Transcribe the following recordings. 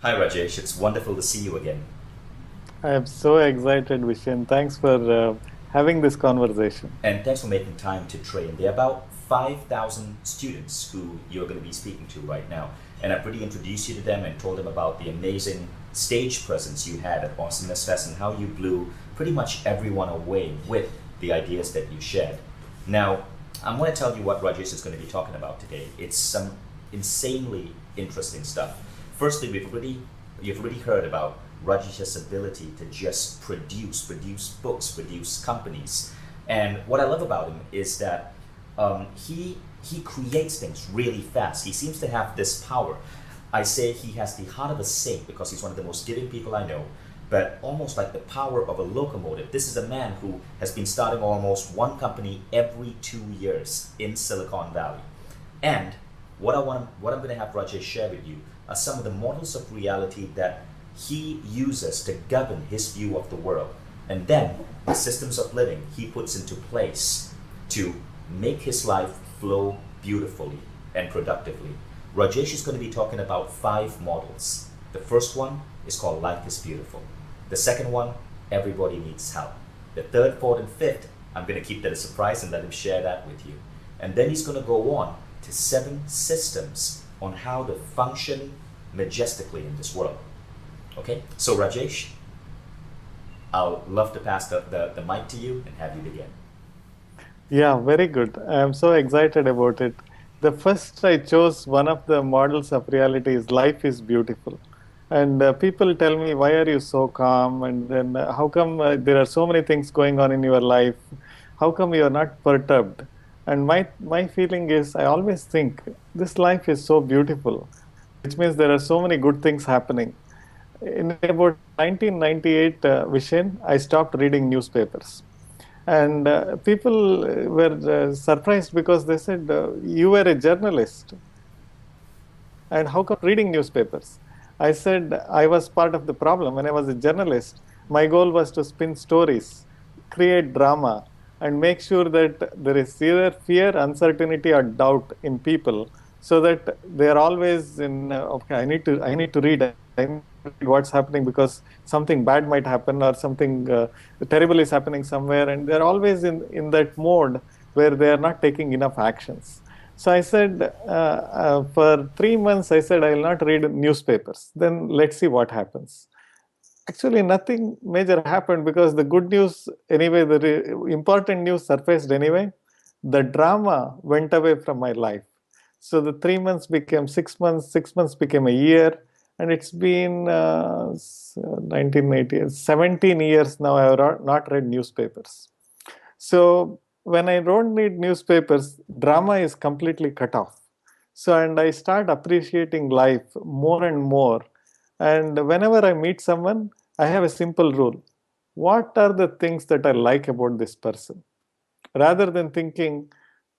Hi Rajesh, it's wonderful to see you again. I am so excited, Vishen. Thanks for having this conversation. And thanks for making time to train. There are about 5,000 students who you're going to be speaking to right now. And I've already introduced you to them and told them about the amazing stage presence you had at Awesomeness Fest and how you blew pretty much everyone away with the ideas that you shared. Now, I'm going to tell you what Rajesh is going to be talking about today. It's some insanely interesting stuff. Firstly, you've already heard about Rajesh's ability to just produce books, produce companies. And what I love about him is that he creates things really fast. He seems to have this power. I say he has the heart of a saint because he's one of the most giving people I know, but almost like the power of a locomotive. This is a man who has been starting almost one company every 2 years in Silicon Valley. And what I'm going to have Rajesh share with you are some of the models of reality that he uses to govern his view of the world. And then the systems of living he puts into place to make his life flow beautifully and productively. Rajesh is going to be talking about five models. The first one is called Life is Beautiful. The second one, Everybody Needs Help. The third, fourth, and fifth, I'm going to keep that a surprise and let him share that with you. And then he's going to go on to seven systems on how to function majestically in this world. Okay, so Rajesh, I'll love to pass the mic to you and have you begin. Yeah, very good. I am so excited about it. The first I chose one of the models of reality is life is beautiful. And people tell me, why are you so calm? And then how come there are so many things going on in your life? How come you are not perturbed? And my feeling is, I always think this life is so beautiful, which means there are so many good things happening. In about 1998, Vishen, I stopped reading newspapers. And people were surprised because they said, you were a journalist. And how come reading newspapers? I said, I was part of the problem. When I was a journalist, my goal was to spin stories, create drama, and make sure that there is either fear, uncertainty, or doubt in people, so that they are always in, okay, I need to read, I need to read what's happening because something bad might happen or something terrible is happening somewhere. And they're always in that mode where they are not taking enough actions. So I said, for 3 months, I said, I will not read newspapers. Then let's see what happens. Actually, nothing major happened because the good news, anyway, the important news surfaced anyway. The drama went away from my life. So the 3 months became 6 months, 6 months became a year, and it's been 1980, 17 years now. I have not read newspapers. So when I don't read newspapers, drama is completely cut off. So, and I start appreciating life more and more. And whenever I meet someone, I have a simple rule. What are the things that I like about this person? Rather than thinking,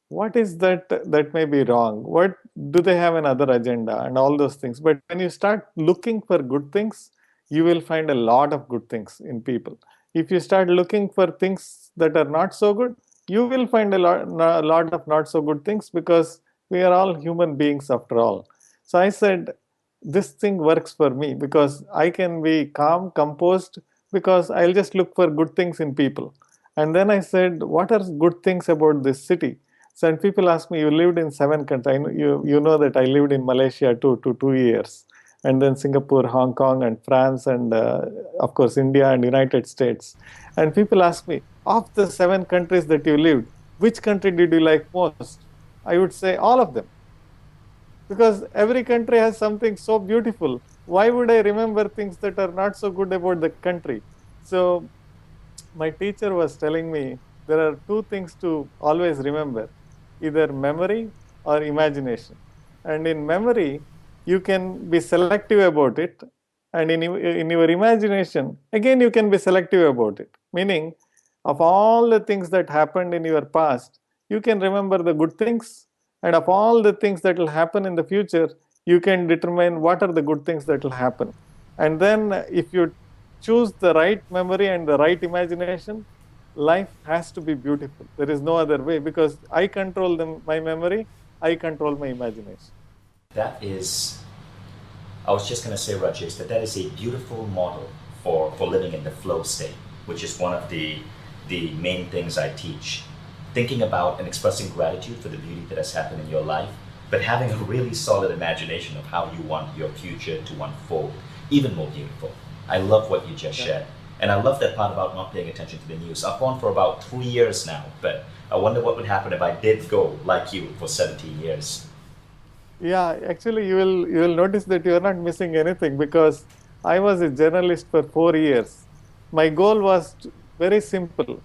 what is that may be wrong? What do they have another agenda and all those things? But when you start looking for good things, you will find a lot of good things in people. If you start looking for things that are not so good, you will find a lot of not so good things because we are all human beings after all. So I said, this thing works for me because I can be calm, composed, because I'll just look for good things in people. And then I said, what are good things about this city? So and people ask me, you lived in seven countries. You know that I lived in Malaysia too, 2 years, and then Singapore, Hong Kong, and France, and of course India and United States. And people ask me, of the seven countries that you lived, which country did you like most? I would say all of them, because every country has something so beautiful. Why would I remember things that are not so good about the country? So my teacher was telling me there are two things to always remember, either memory or imagination. And in memory, you can be selective about it. And in your imagination, again, you can be selective about it. Meaning, of all the things that happened in your past, you can remember the good things. And of all the things that will happen in the future, you can determine what are the good things that will happen. And then, if you choose the right memory and the right imagination, life has to be beautiful. There is no other way because I control my memory, I control my imagination. That is I was just going to say, Rajesh, that is a beautiful model for living in the flow state, which is one of the main things I teach. Thinking about and expressing gratitude for the beauty that has happened in your life, but having a really solid imagination of how you want your future to unfold, even more beautiful. I love what you just shared. And I love that part about not paying attention to the news. I've gone for about 3 years now, but I wonder what would happen if I did go like you for 17 years. Yeah, actually, you will notice that you are not missing anything because I was a journalist for 4 years. My goal was very simple.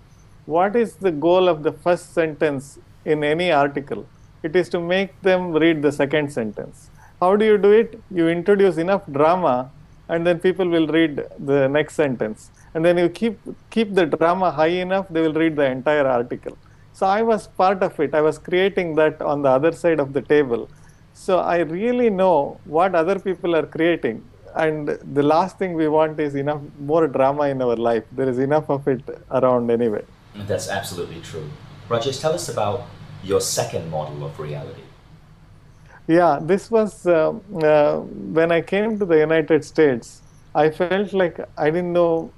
What is the goal of the first sentence in any article? It is to make them read the second sentence. How do you do it? You introduce enough drama, and then people will read the next sentence. And then you keep the drama high enough, they will read the entire article. So I was part of it. I was creating that on the other side of the table. So I really know what other people are creating. And the last thing we want is enough more drama in our life. There is enough of it around anyway. That's absolutely true. Rajesh, tell us about your second model of reality. Yeah, this was when I came to the United States. I felt like I didn't know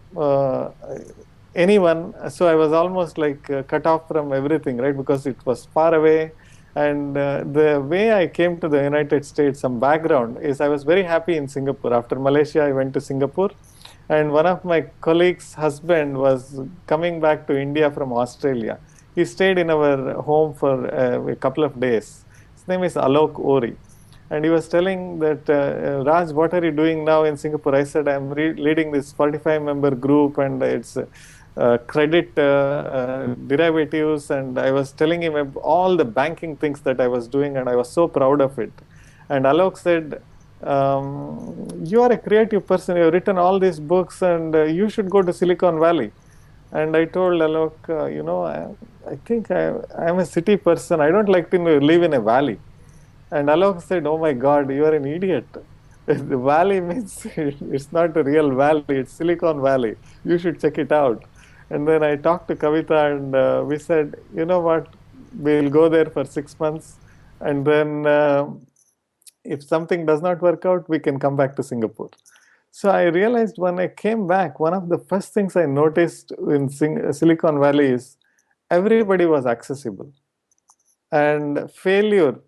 anyone, so I was almost like cut off from everything, right? Because it was far away. And the way I came to the United States, some background is I was very happy in Singapore. After Malaysia, I went to Singapore. And one of my colleagues' husband was coming back to India from Australia. He stayed in our home for a couple of days. His name is Alok Ori. And he was telling that, Raj, what are you doing now in Singapore? I said, I'm leading this 45-member group and it's credit derivatives. And I was telling him all the banking things that I was doing and I was so proud of it. And Alok said, you are a creative person, you have written all these books and you should go to Silicon Valley. And I told Alok, I think I'm a city person, I don't like to live in a valley. And Alok said, oh my God, you are an idiot. The valley means it's not a real valley, it's Silicon Valley. You should check it out. And then I talked to Kavita and we said, you know what, we'll go there for 6 months. And then if something does not work out, we can come back to Singapore. So I realized when I came back, one of the first things I noticed in Silicon Valley is everybody was accessible. And failure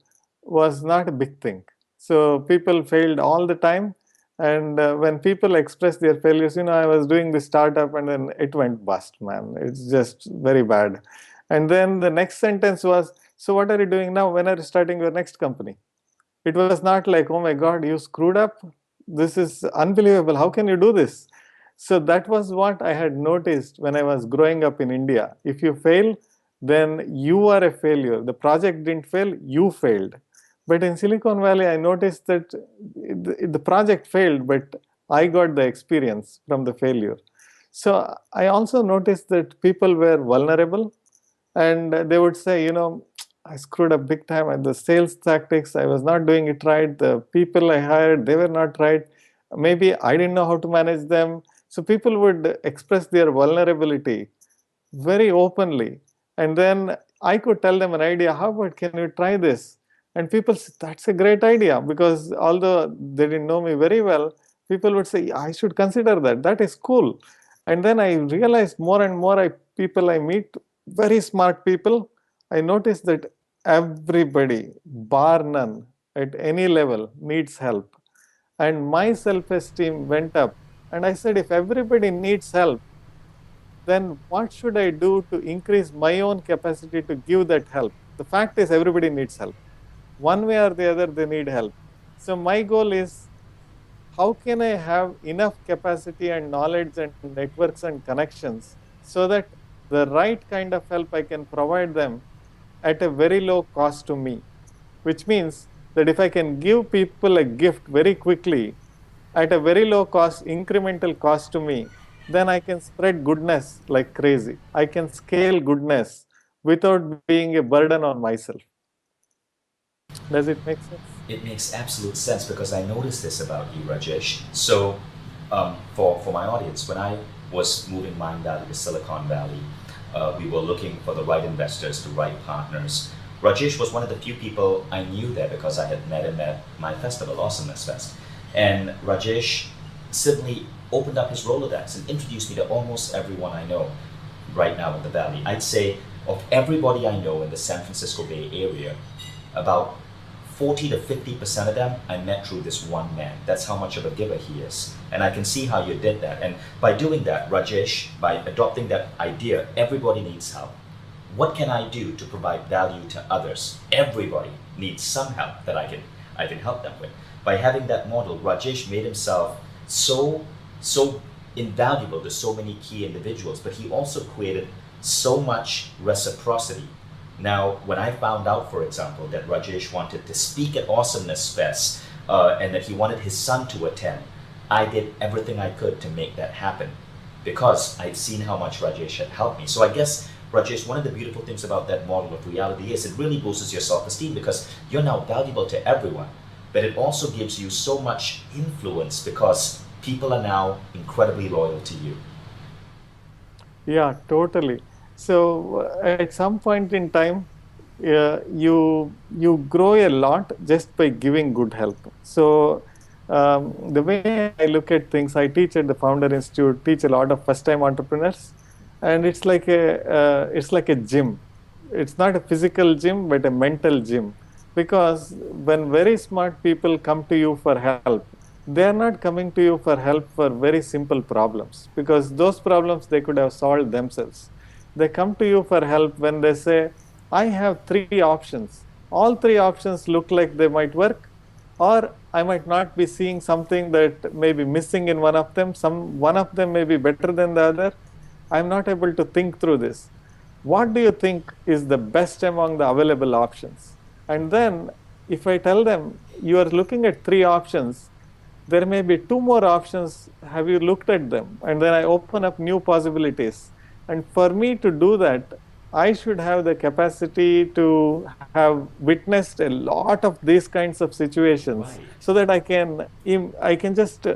was not a big thing. So people failed all the time. And when people express their failures, I was doing this startup and then it went bust, man. It's just very bad. And then the next sentence was, so what are you doing now? When are you starting your next company? It was not like, oh my God, you screwed up. This is unbelievable. How can you do this? So that was what I had noticed when I was growing up in India. If you fail, then you are a failure. The project didn't fail, you failed. But in Silicon Valley, I noticed that the project failed, but I got the experience from the failure. So I also noticed that people were vulnerable and they would say, I screwed up big time at the sales tactics. I was not doing it right. The people I hired, they were not right. Maybe I didn't know how to manage them. So people would express their vulnerability very openly. And then I could tell them an idea. How about, can you try this? And people said, that's a great idea. Because although they didn't know me very well, people would say, I should consider that. That is cool. And then I realized more and more people I meet, very smart people, I noticed that everybody, bar none, at any level, needs help. And my self-esteem went up. And I said, if everybody needs help, then what should I do to increase my own capacity to give that help? The fact is, everybody needs help. One way or the other, they need help. So my goal is, how can I have enough capacity and knowledge and networks and connections so that the right kind of help I can provide them at a very low cost to me, which means that if I can give people a gift very quickly at a very low cost, incremental cost to me, then I can spread goodness like crazy. I can scale goodness without being a burden on myself. Does it make sense? It makes absolute sense because I noticed this about you, Rajesh. So, for my audience, when I was moving Mindvalley to Silicon Valley, we were looking for the right investors, the right partners. Rajesh was one of the few people I knew there because I had met him at my festival, Awesomeness Fest. And Rajesh suddenly opened up his Rolodex and introduced me to almost everyone I know right now in the Valley. I'd say of everybody I know in the San Francisco Bay Area, about 40 to 50% of them I met through this one man. That's how much of a giver he is. And I can see how you did that. And by doing that, Rajesh, by adopting that idea, everybody needs help. What can I do to provide value to others? Everybody needs some help that I can help them with. By having that model, Rajesh made himself so invaluable to so many key individuals, but he also created so much reciprocity. Now, when I found out, for example, that Rajesh wanted to speak at Awesomeness Fest and that he wanted his son to attend, I did everything I could to make that happen because I'd seen how much Rajesh had helped me. So I guess, Rajesh, one of the beautiful things about that model of reality is it really boosts your self-esteem because you're now valuable to everyone, but it also gives you so much influence because people are now incredibly loyal to you. Yeah, totally. So at some point in time, you grow a lot just by giving good help. So the way I look at things, I teach at the Founder Institute, teach a lot of first-time entrepreneurs, and it's like a gym. It's not a physical gym, but a mental gym. Because when very smart people come to you for help, they are not coming to you for help for very simple problems, because those problems they could have solved themselves. They come to you for help when they say, I have three options. All three options look like they might work, or I might not be seeing something that may be missing in one of them. One of them may be better than the other. I'm not able to think through this. What do you think is the best among the available options? And then if I tell them, you are looking at three options, there may be two more options. Have you looked at them? And then I open up new possibilities. And for me to do that, I should have the capacity to have witnessed a lot of these kinds of situations, Right. so that I can just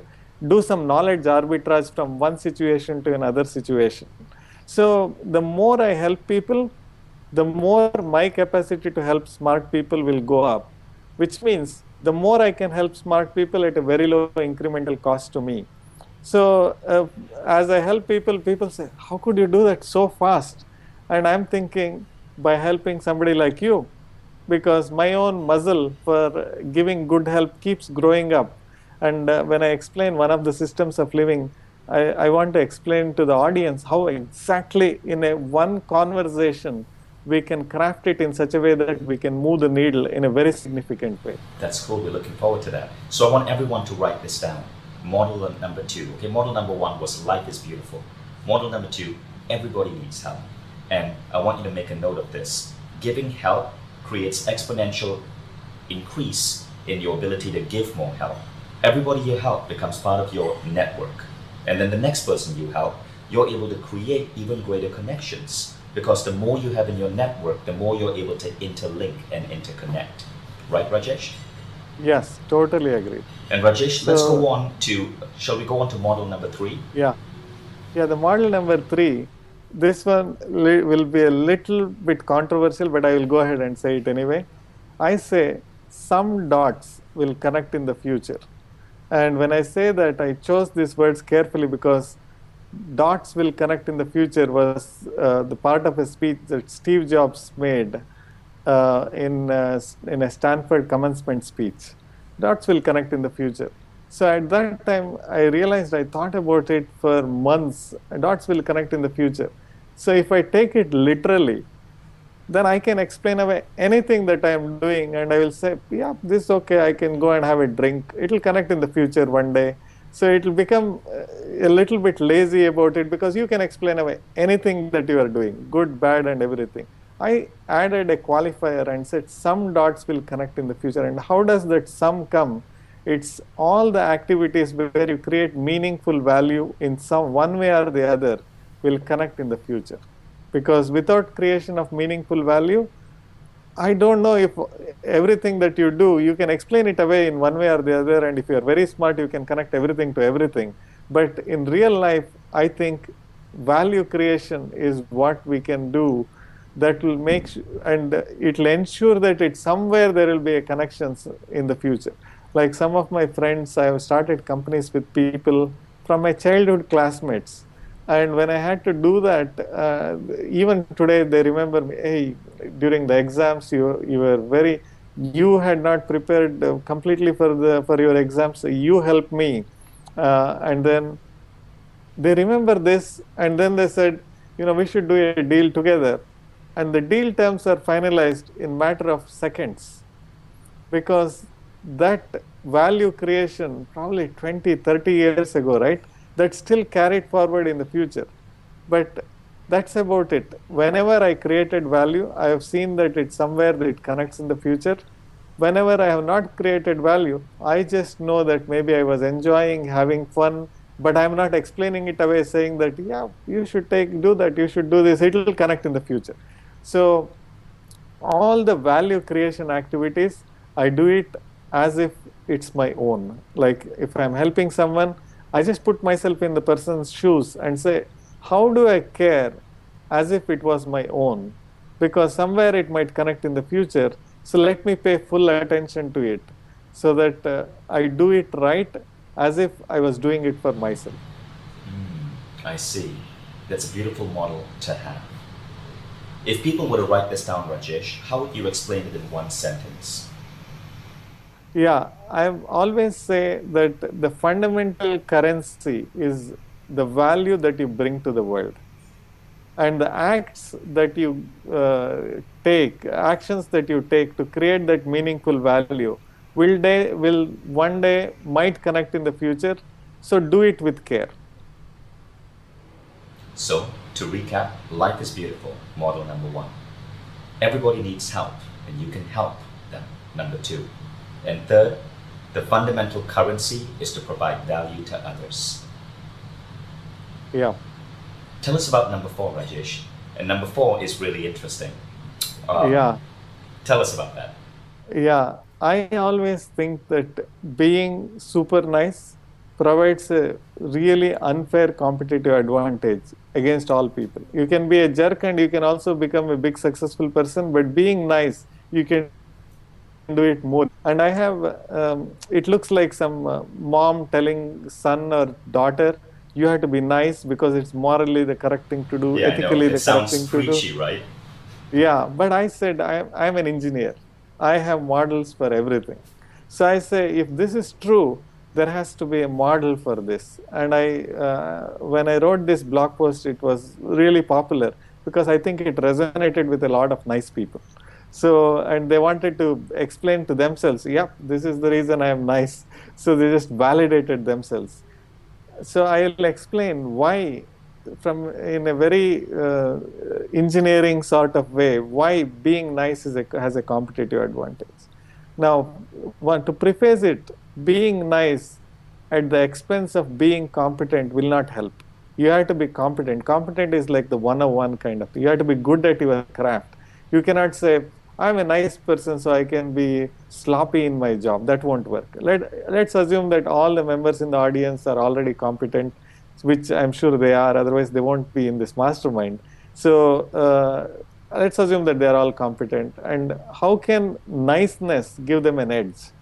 do some knowledge arbitrage from one situation to another situation. So the more I help people, the more my capacity to help smart people will go up, which means the more I can help smart people at a very low incremental cost to me. So as I help people, people say, how could you do that so fast? And I'm thinking, by helping somebody like you, because my own muscle for giving good help keeps growing up. And when I explain one of the systems of living, I want to explain to the audience how exactly in a one conversation we can craft it in such a way that we can move the needle in a very significant way. That's cool. We're looking forward to that. So I want everyone to write this down. Model number 2. Okay, model number 1 was life is beautiful. Model number 2, everybody needs help. And I want you to make a note of this. Giving help creates exponential increase in your ability to give more help. Everybody you help becomes part of your network. And then the next person you help, you're able to create even greater connections. Because the more you have in your network, the more you're able to interlink and interconnect. Right, Rajesh? Yes, totally agree. And Rajesh, let's go on to, shall we go on to model number 3? Yeah. Yeah, the model number 3, this one will be a little bit controversial, but I will go ahead and say it anyway. I say some dots will connect in the future. And when I say that, I chose these words carefully because dots will connect in the future was the part of a speech that Steve Jobs made in a Stanford commencement speech. Dots will connect in the future. So at that time, I realized I thought about it for months. Dots will connect in the future. So if I take it literally, then I can explain away anything that I am doing, and I will say, yeah, this is okay, I can go and have a drink. It will connect in the future one day. So it will become a little bit lazy about it because you can explain away anything that you are doing, good, bad, and everything. I added a qualifier and said some dots will connect in the future. And how does that sum come? It's all the activities where you create meaningful value in some one way or the other will connect in the future. Because without creation of meaningful value, I don't know if everything that you do, you can explain it away in one way or the other. And if you're very smart, you can connect everything to everything. But in real life, I think value creation is what we can do that will make, and it will ensure that it's somewhere there will be a connections in the future. Like some of my friends, I have started companies with people from my childhood classmates. And when I had to do that, even today they remember me. Hey, during the exams, you were very, you had not prepared completely for your exams. So you helped me, and then they remember this, and then they said, we should do a deal together, and the deal terms are finalized in matter of seconds, because that value creation probably 20-30 years ago, right, that's still carried forward in the future. But that's about it. Whenever I created value, I have seen that it's somewhere that it connects in the future. Whenever I have not created value, I just know that maybe I was enjoying having fun, but I'm not explaining it away, saying that, yeah, you should do that, you should do this, it will connect in the future. So all the value creation activities, I do it as if it's my own. Like if I'm helping someone, I just put myself in the person's shoes and say, how do I care as if it was my own? Because somewhere it might connect in the future. So let me pay full attention to it, so that I do it right as if I was doing it for myself. I see. That's a beautiful model to have. If people were to write this down, Rajesh, how would you explain it in one sentence? Yeah, I always say that the fundamental currency is the value that you bring to the world. And the acts that you actions that you take to create that meaningful value will one day might connect in the future. So do it with care. So, to recap, life is beautiful, model number one. Everybody needs help, and you can help them, number two. And third, the fundamental currency is to provide value to others. Yeah. Tell us about number four, Rajesh. And number four is really interesting. Yeah. Tell us about that. Yeah. I always think that being super nice provides a really unfair competitive advantage against all people. You can be a jerk and you can also become a big successful person, but being nice, you can do it more. And I have, it looks like some mom telling son or daughter, you have to be nice because it's morally the correct thing to do, ethically the correct thing to do. It sounds preachy, right? Yeah, but I said, I'm an engineer. I have models for everything. So I say, if this is true, there has to be a model for this. And when I wrote this blog post, it was really popular because I think it resonated with a lot of nice people. So, and they wanted to explain to themselves, yep, this is the reason I am nice. So they just validated themselves. So I'll explain why, in a very engineering sort of way, why being nice has a competitive advantage. Now, to preface it, being nice at the expense of being competent will not help. You have to be competent. Competent is like the 101 kind of. You have to be good at your craft. You cannot say, I'm a nice person, so I can be sloppy in my job. That won't work. Let's assume that all the members in the audience are already competent, which I'm sure they are, otherwise they won't be in this mastermind. So let's assume that they're all competent. And how can niceness give them an edge?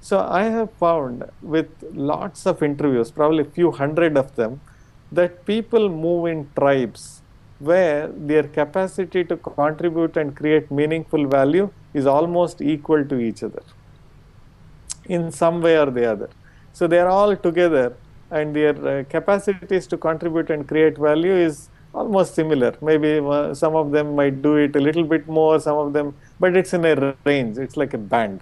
So I have found with lots of interviews, probably a few hundred of them, that people move in tribes where their capacity to contribute and create meaningful value is almost equal to each other in some way or the other. So they are all together and their capacities to contribute and create value is almost similar. Maybe some of them might do it a little bit more, some of them, but it's in a range. It's like a band.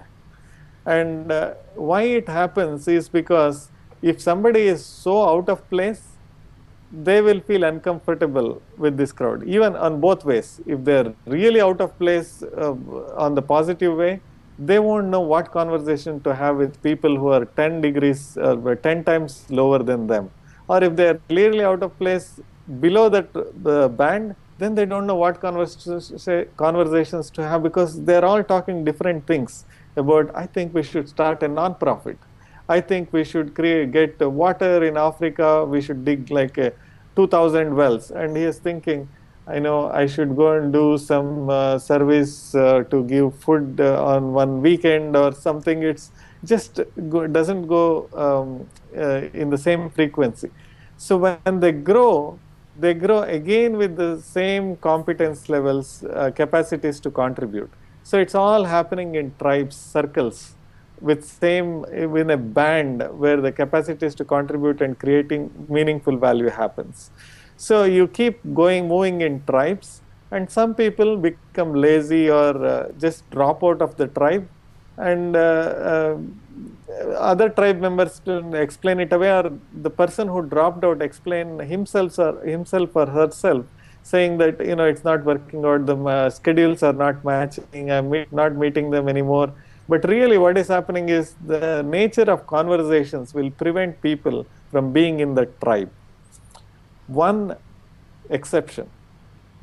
And why it happens is because if somebody is so out of place, they will feel uncomfortable with this crowd, even on both ways. If they're really out of place on the positive way, they won't know what conversation to have with people who are 10 degrees or 10 times lower than them. Or if they're clearly out of place below the band, then they don't know what conversations to have, because they're all talking different things about, I think we should start a non-profit. I think we should get water in Africa. We should dig like 2,000 wells. And he is thinking, I know I should go and do some service to give food on one weekend or something. It's just doesn't go in the same frequency. So when they grow again with the same competence levels, capacities to contribute. So it's all happening in tribes, circles, with same in a band where the capacities to contribute and creating meaningful value happens. So you keep moving in tribes, and some people become lazy or just drop out of the tribe, and other tribe members explain it away, or the person who dropped out explain himself or herself, saying that it's not working out, the schedules are not matching, I'm not meeting them anymore. But really what is happening is the nature of conversations will prevent people from being in the tribe. One exception: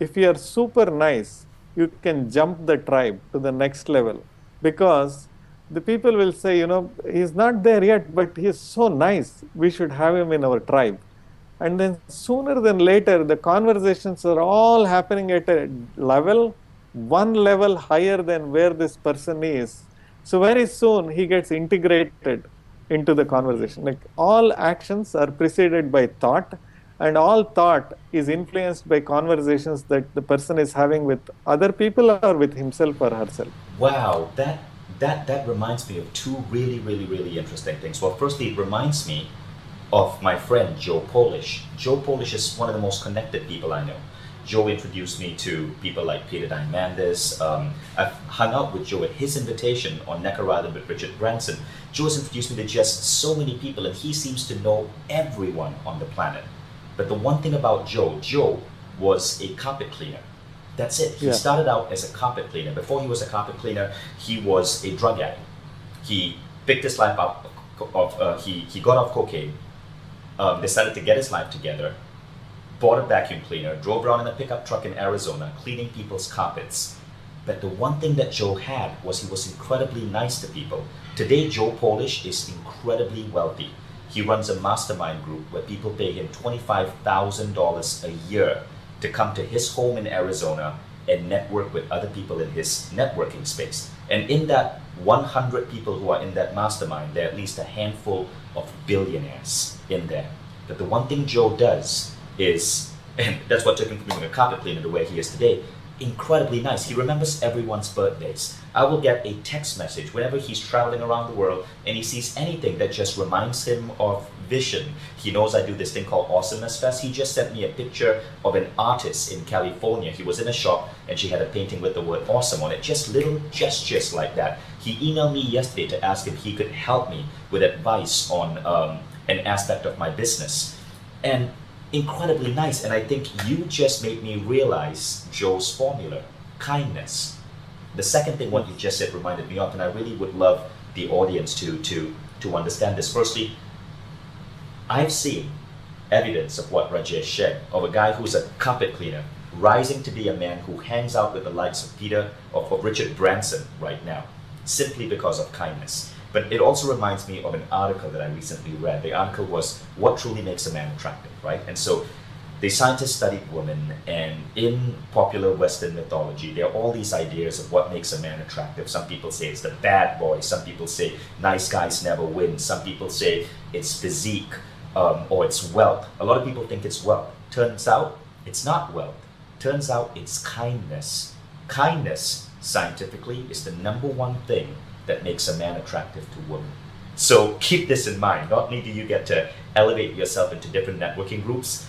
if you are super nice, you can jump the tribe to the next level, because the people will say, he's not there yet, but he's so nice, we should have him in our tribe. And then sooner than later, the conversations are all happening at a one level higher than where this person is. So very soon he gets integrated into the conversation. Like, all actions are preceded by thought, and all thought is influenced by conversations that the person is having with other people or with himself or herself. Wow, that reminds me of two really, really, really interesting things. Well, firstly, it reminds me of my friend Joe Polish. Joe Polish is one of the most connected people I know. Joe introduced me to people like Peter Diamandis. I've hung out with Joe at his invitation on Necker Island with Richard Branson. Joe has introduced me to just so many people, and he seems to know everyone on the planet. But the one thing about Joe was a carpet cleaner. That's it. He started out as a carpet cleaner. Before he was a carpet cleaner, he was a drug addict. He picked his life up he got off cocaine, decided to get his life together, bought a vacuum cleaner, drove around in a pickup truck in Arizona, cleaning people's carpets. But the one thing that Joe had was he was incredibly nice to people. Today, Joe Polish is incredibly wealthy. He runs a mastermind group where people pay him $25,000 a year to come to his home in Arizona and network with other people in his networking space. And in that 100 people who are in that mastermind, there are at least a handful of billionaires in there. But the one thing Joe does is, and that's what took him from being a carpet cleaner to where he is today, incredibly nice. He remembers everyone's birthdays. I will get a text message whenever he's traveling around the world and he sees anything that just reminds him of Vision. He knows I do this thing called Awesomeness Fest. He just sent me a picture of an artist in California. He was in a shop and she had a painting with the word awesome on it. Just little gestures like that. He emailed me yesterday to ask if he could help me with advice on an aspect of my business. And incredibly nice. And I think you just made me realize Joe's formula: kindness. The second thing what you just said reminded me of, and I really would love the audience to understand this. Firstly, I've seen evidence of what Rajesh said, of a guy who's a carpet cleaner rising to be a man who hangs out with the likes of Peter, of Richard Branson right now, simply because of kindness. But it also reminds me of an article that I recently read. The article was What Truly Makes a Man Attractive, right? And so the scientists studied women, and in popular Western mythology, there are all these ideas of what makes a man attractive. Some people say it's the bad boy. Some people say nice guys never win. Some people say it's physique, or it's wealth. A lot of people think it's wealth. Turns out it's not wealth. Turns out it's kindness. Kindness, scientifically, is the number one thing that makes a man attractive to women. So keep this in mind. Not only do you get to elevate yourself into different networking groups,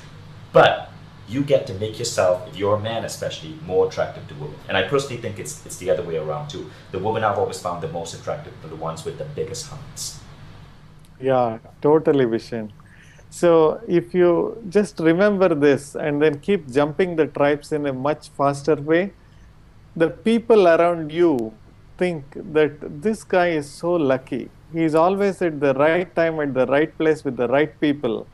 but you get to make yourself, if you're a man especially, more attractive to women. And I personally think it's the other way around too. The women I've always found the most attractive are the ones with the biggest hearts. Yeah, totally, Vishen. So if you just remember this and then keep jumping the tribes in a much faster way, the people around you think that this guy is so lucky. He's always at the right time, at the right place with the right people.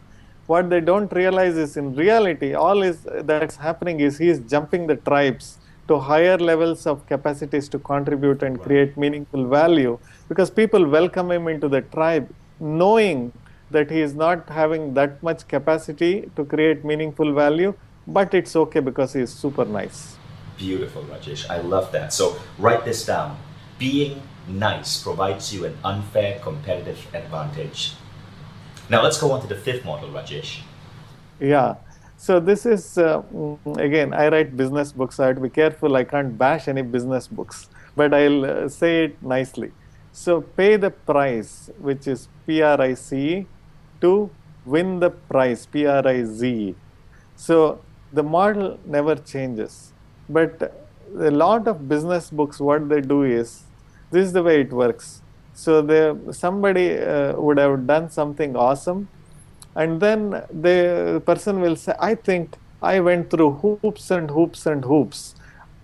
What they don't realize is, in reality, all that's happening is he's jumping the tribes to higher levels of capacities to contribute and create meaningful value, because people welcome him into the tribe knowing that he is not having that much capacity to create meaningful value, but it's okay because he's super nice. Beautiful, Rajesh. I love that. So write this down. Being nice provides you an unfair competitive advantage. Now let's go on to the fifth model, Rajesh. Yeah. So this is again, I write business books. I have to be careful. I can't bash any business books, but I'll say it nicely. So pay the price, which is PRICE, to win the prize, PRIZE. So the model never changes. But a lot of business books, what they do is this is the way it works. So somebody would have done something awesome, and then the person will say, I think I went through hoops and hoops and hoops.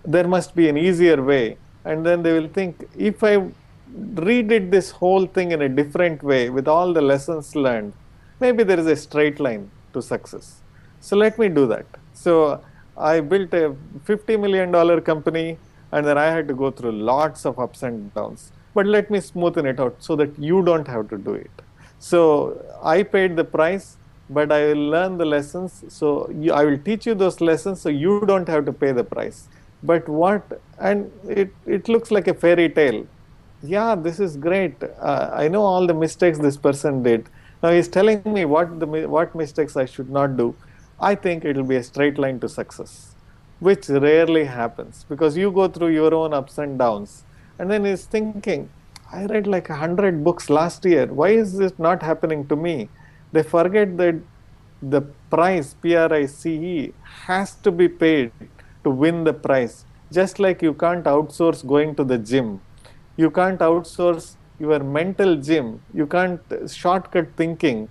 There must be an easier way. And then they will think, if I redid this whole thing in a different way with all the lessons learned, maybe there is a straight line to success. So let me do that. So I built a $50 million company, and then I had to go through lots of ups and downs. But let me smoothen it out so that you don't have to do it. So I paid the price, but I will learn the lessons. So I will teach you those lessons so you don't have to pay the price. But and it looks like a fairy tale. Yeah, this is great. I know all the mistakes this person did. Now he's telling me what mistakes I should not do. I think it will be a straight line to success, which rarely happens because you go through your own ups and downs. And then he's thinking, I read like 100 books last year. Why is this not happening to me? They forget that the price, PRICE, has to be paid to win the prize. Just like you can't outsource going to the gym. You can't outsource your mental gym. You can't shortcut thinking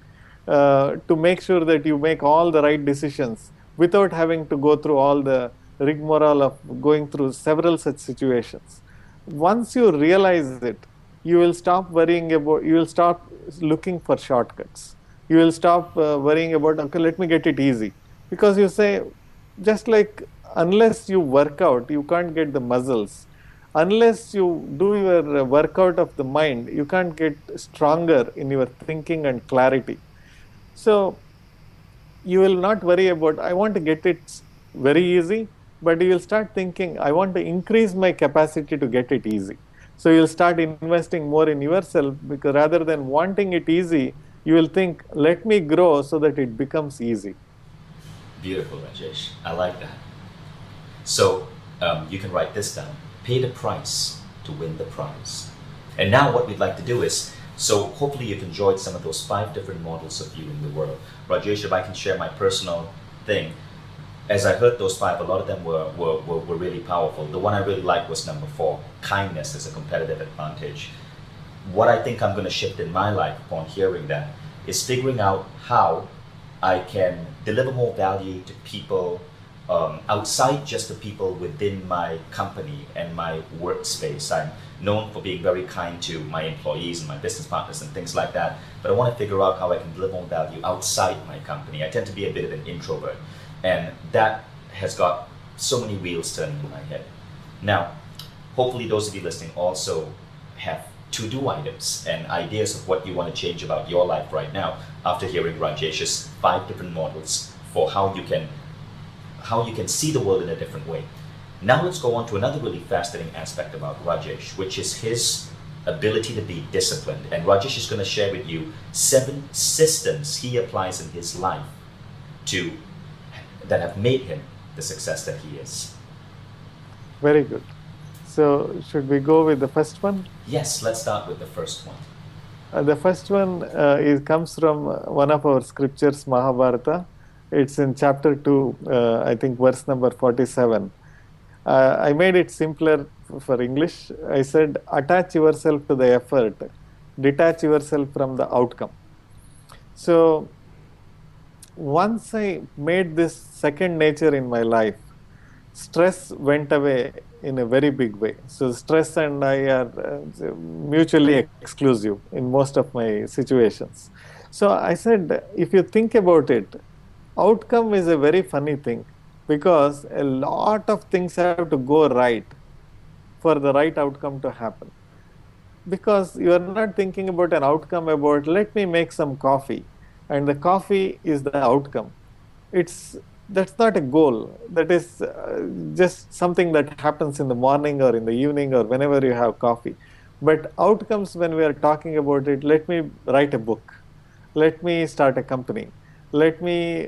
to make sure that you make all the right decisions without having to go through all the rigmarole of going through several such situations. Once you realize it, you will stop looking for shortcuts. You will stop worrying about, okay, let me get it easy. Because you say, just like unless you work out, you can't get the muscles. Unless you do your workout of the mind, you can't get stronger in your thinking and clarity. So you will not worry about, I want to get it very easy, but you will start thinking, I want to increase my capacity to get it easy. So you'll start investing more in yourself, because rather than wanting it easy, you will think, let me grow so that it becomes easy. Beautiful, Rajesh. I like that. So you can write this down. Pay the price to win the prize. And now what we'd like to do is, so hopefully you've enjoyed some of those 5 different models of viewing the world. Rajesh, if I can share my personal thing, as I heard those 5, a lot of them were really powerful. The one I really liked was number 4, kindness as a competitive advantage. What I think I'm going to shift in my life upon hearing that is figuring out how I can deliver more value to people outside just the people within my company and my workspace. I'm known for being very kind to my employees and my business partners and things like that, but I want to figure out how I can deliver more value outside my company. I tend to be a bit of an introvert, and that has got so many wheels turning in my head. Now, hopefully those of you listening also have to-do items and ideas of what you want to change about your life right now after hearing Rajesh's 5 different models for how you can see the world in a different way. Now let's go on to another really fascinating aspect about Rajesh, which is his ability to be disciplined. And Rajesh is going to share with you 7 systems he applies in his life that have made him the success that he is. Very good. So should we go with the first one? Yes, let's start with the first one. The first one comes from one of our scriptures, Mahabharata. It's in chapter 2, I think verse number 47. I made it simpler for English. I said, attach yourself to the effort, detach yourself from the outcome. So once I made this second nature in my life, stress went away in a very big way. So stress and I are mutually exclusive in most of my situations. So I said, if you think about it, outcome is a very funny thing, because a lot of things have to go right for the right outcome to happen. Because you are not thinking about an outcome about, let me make some coffee, and the coffee is the outcome. It's that's not a goal. That is just something that happens in the morning or in the evening or whenever you have coffee. But outcomes, when we are talking about it, let me write a book, let me start a company, let me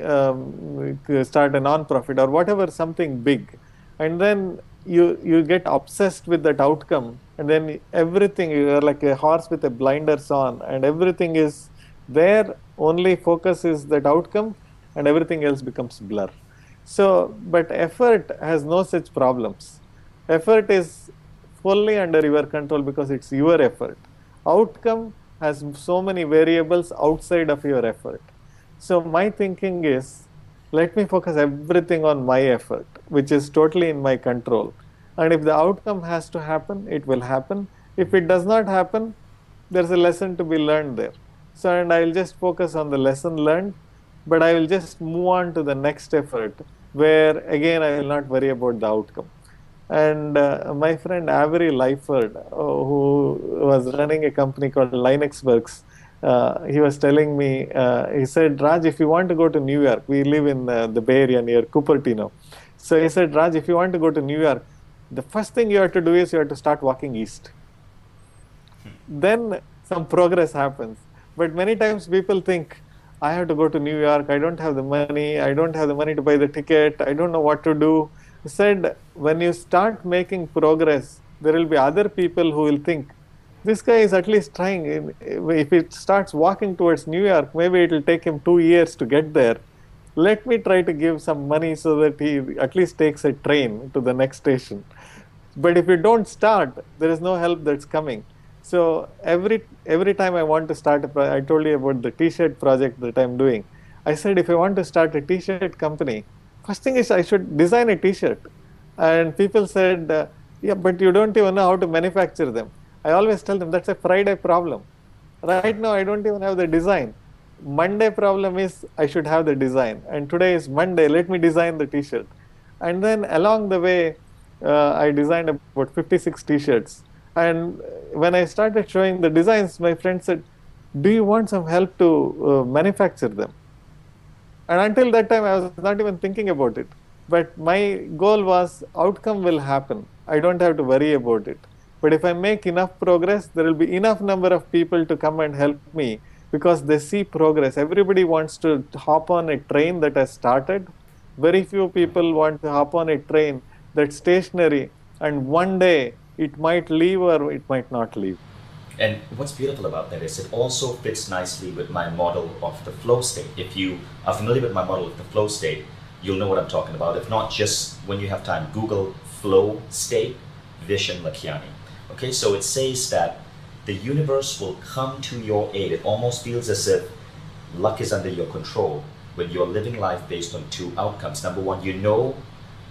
start a non-profit or whatever, something big. And then you get obsessed with that outcome, and then everything, you are like a horse with a blinders on, and everything is there, only focus is that outcome, and everything else becomes blur. So, but effort has no such problems. Effort is fully under your control because it's your effort. Outcome has so many variables outside of your effort. So my thinking is, let me focus everything on my effort, which is totally in my control. And if the outcome has to happen, it will happen. If it does not happen, there's a lesson to be learned there. So, and I will just focus on the lesson learned, but I will just move on to the next effort where again I will not worry about the outcome. And my friend Avery Lyford, who was running a company called Linuxworks, he was telling me, he said, Raj, if you want to go to New York, we live in the Bay Area near Cupertino. So he said, Raj, if you want to go to New York, the first thing you have to do is you have to start walking east. Then some progress happens. But many times people think, I have to go to New York, I don't have the money, I don't have the money to buy the ticket, I don't know what to do. He said, when you start making progress, there will be other people who will think, this guy is at least trying. If he starts walking towards New York, maybe it will take him 2 years to get there. Let me try to give some money so that he at least takes a train to the next station. But if you don't start, there is no help that's coming. So every time I want to start I told you about the T-shirt project that I'm doing. I said, if I want to start a T-shirt company, first thing is I should design a T-shirt. And people said, yeah, but you don't even know how to manufacture them. I always tell them that's a Friday problem. Right now, I don't even have the design. Monday problem is I should have the design. And today is Monday, let me design the T-shirt. And then along the way, I designed about 56 T-shirts. And when I started showing the designs, my friend said, do you want some help to manufacture them? And until that time, I was not even thinking about it. But my goal was outcome will happen. I don't have to worry about it. But if I make enough progress, there will be enough number of people to come and help me because they see progress. Everybody wants to hop on a train that has started. Very few people want to hop on a train that's stationary, and one day it might leave or it might not leave. And what's beautiful about that is it also fits nicely with my model of the flow state. If you are familiar with my model of the flow state, you'll know what I'm talking about. If not, just when you have time, Google flow state, Vishen Lakhiani. Okay, so it says that the universe will come to your aid. It almost feels as if luck is under your control when you're living life based on two outcomes. Number one, you know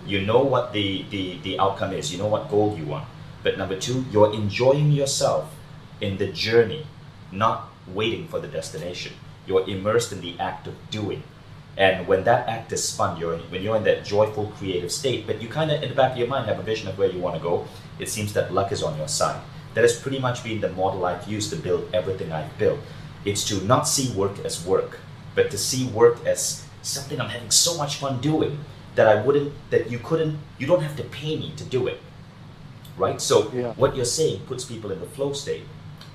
what the outcome is, you know what goal you want. But number two, you're enjoying yourself in the journey, not waiting for the destination. You're immersed in the act of doing. And when that act is fun, when you're in that joyful, creative state, but you kind of, in the back of your mind, have a vision of where you want to go, it seems that luck is on your side. That has pretty much been the model I've used to build everything I've built. It's to not see work as work, but to see work as something I'm having so much fun doing that you don't have to pay me to do it. Right? So Yeah. what you're saying puts people in the flow state.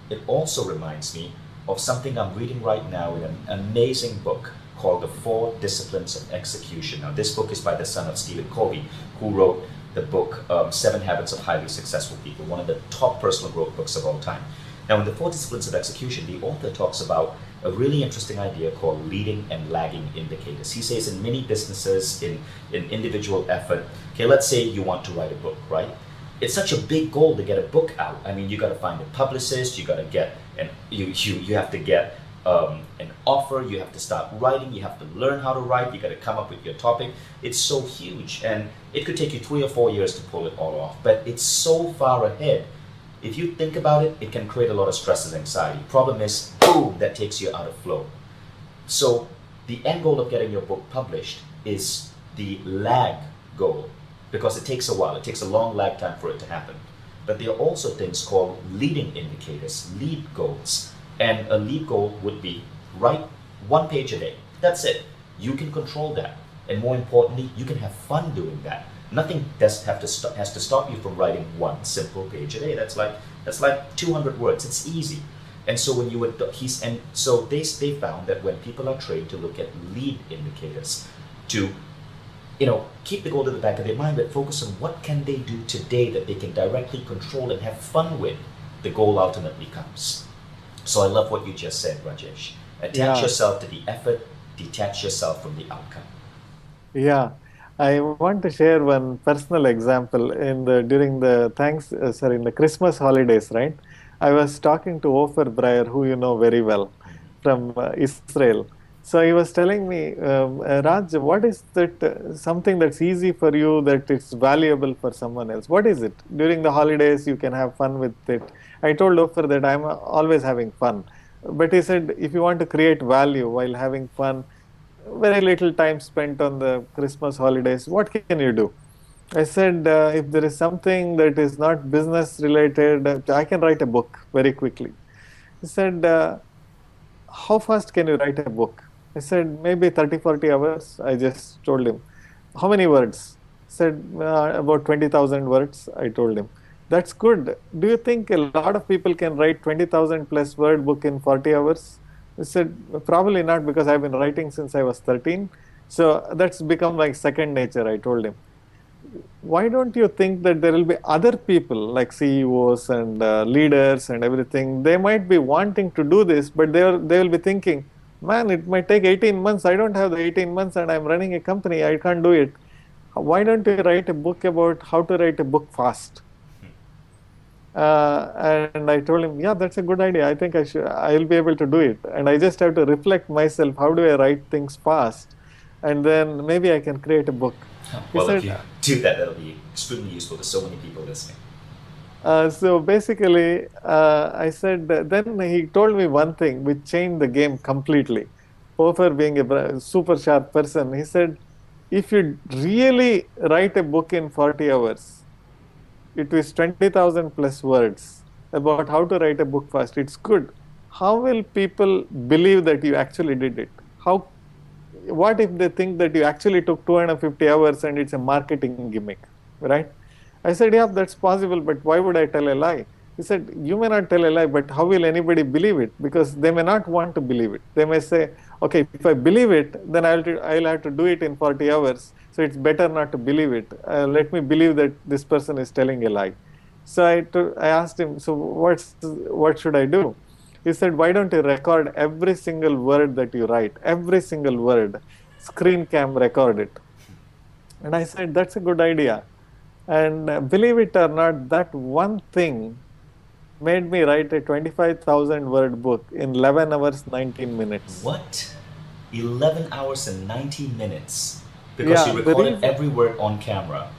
It also reminds me of something I'm reading right now in an amazing book called The 4 Disciplines of Execution. Now, this book is by the son of Stephen Covey, who wrote the book 7 Habits of Highly Successful People, one of the top personal growth books of all time. Now, in The 4 Disciplines of Execution, the author talks about a really interesting idea called leading and lagging indicators. He says in many businesses, in individual effort, okay, let's say you want to write a book, right? It's such a big goal to get a book out. I mean, you got to find a publicist, you got to get, and you have to get an offer, you have to start writing, you have to learn how to write, you got to come up with your topic. It's so huge, and it could take you 3 or 4 years to pull it all off, but it's so far ahead. If you think about it, it can create a lot of stress and anxiety. Problem is, boom, that takes you out of flow. So the end goal of getting your book published is the lag goal, because it takes a while. It takes a long lag time for it to happen. But there are also things called leading indicators, lead goals. And a lead goal would be write 1 page a day. That's it. You can control that. And more importantly, you can have fun doing that. Nothing has to stop you from writing one simple page a day. That's like 200 words. It's easy. And so when you would he's and so they found that when people are trained to look at lead indicators, to keep the goal at the back of their mind, but focus on what can they do today that they can directly control and have fun with, the goal ultimately comes. So I love what you just said, Rajesh. Attach Yeah. yourself to the effort, detach yourself from the outcome. Yeah, I want to share one personal example. During the in the Christmas holidays, right? I was talking to Ofer Breyer, who you know very well, from Israel. So he was telling me, Raj, what is that something that's easy for you that it's valuable for someone else? What is it? During the holidays, you can have fun with it. I told Ofer that I'm always having fun. But he said, if you want to create value while having fun, very little time spent on the Christmas holidays. What can you do? I said, if there is something that is not business related, I can write a book very quickly. He said, how fast can you write a book? I said, maybe 30, 40 hours. I just told him. How many words? He said, about 20,000 words. I told him. That's good. Do you think a lot of people can write 20,000 plus word book in 40 hours? I said, probably not, because I've been writing since I was 13. So that's become like second nature, I told him. Why don't you think that there will be other people like CEOs and leaders and everything? They might be wanting to do this, but they will be thinking, man, it might take 18 months. I don't have the 18 months and I'm running a company. I can't do it. Why don't you write a book about how to write a book fast? And I told him, yeah, that's a good idea. I think I'll be able to do it. And I just have to reflect myself, how do I write things fast? And then maybe I can create a book. He Well, if said, you do that, that'll be extremely useful to so many people listening. so basically, I said, then he told me one thing which changed the game completely. Hofer being a super sharp person, he said, if you really write a book in 40 hours, it is 20,000 plus words about how to write a book fast. It's good. How will people believe that you actually did it? What if they think that you actually took 250 hours and it's a marketing gimmick, right? I said, yeah, that's possible, but why would I tell a lie? He said, you may not tell a lie, but how will anybody believe it? Because they may not want to believe it. They may say, okay, if I believe it, then I'll have to do it in 40 hours. So it's better not to believe it. Let me believe that this person is telling a lie. So I asked him, so what should I do? He said, why don't you record every single word that you write, every single word, screen cam record it. And I said, that's a good idea. And believe it or not, that one thing made me write a 25,000 word book in 11 hours, 19 minutes. What? 11 hours and 19 minutes? Because Yeah, you the recorded reason, every word on camera.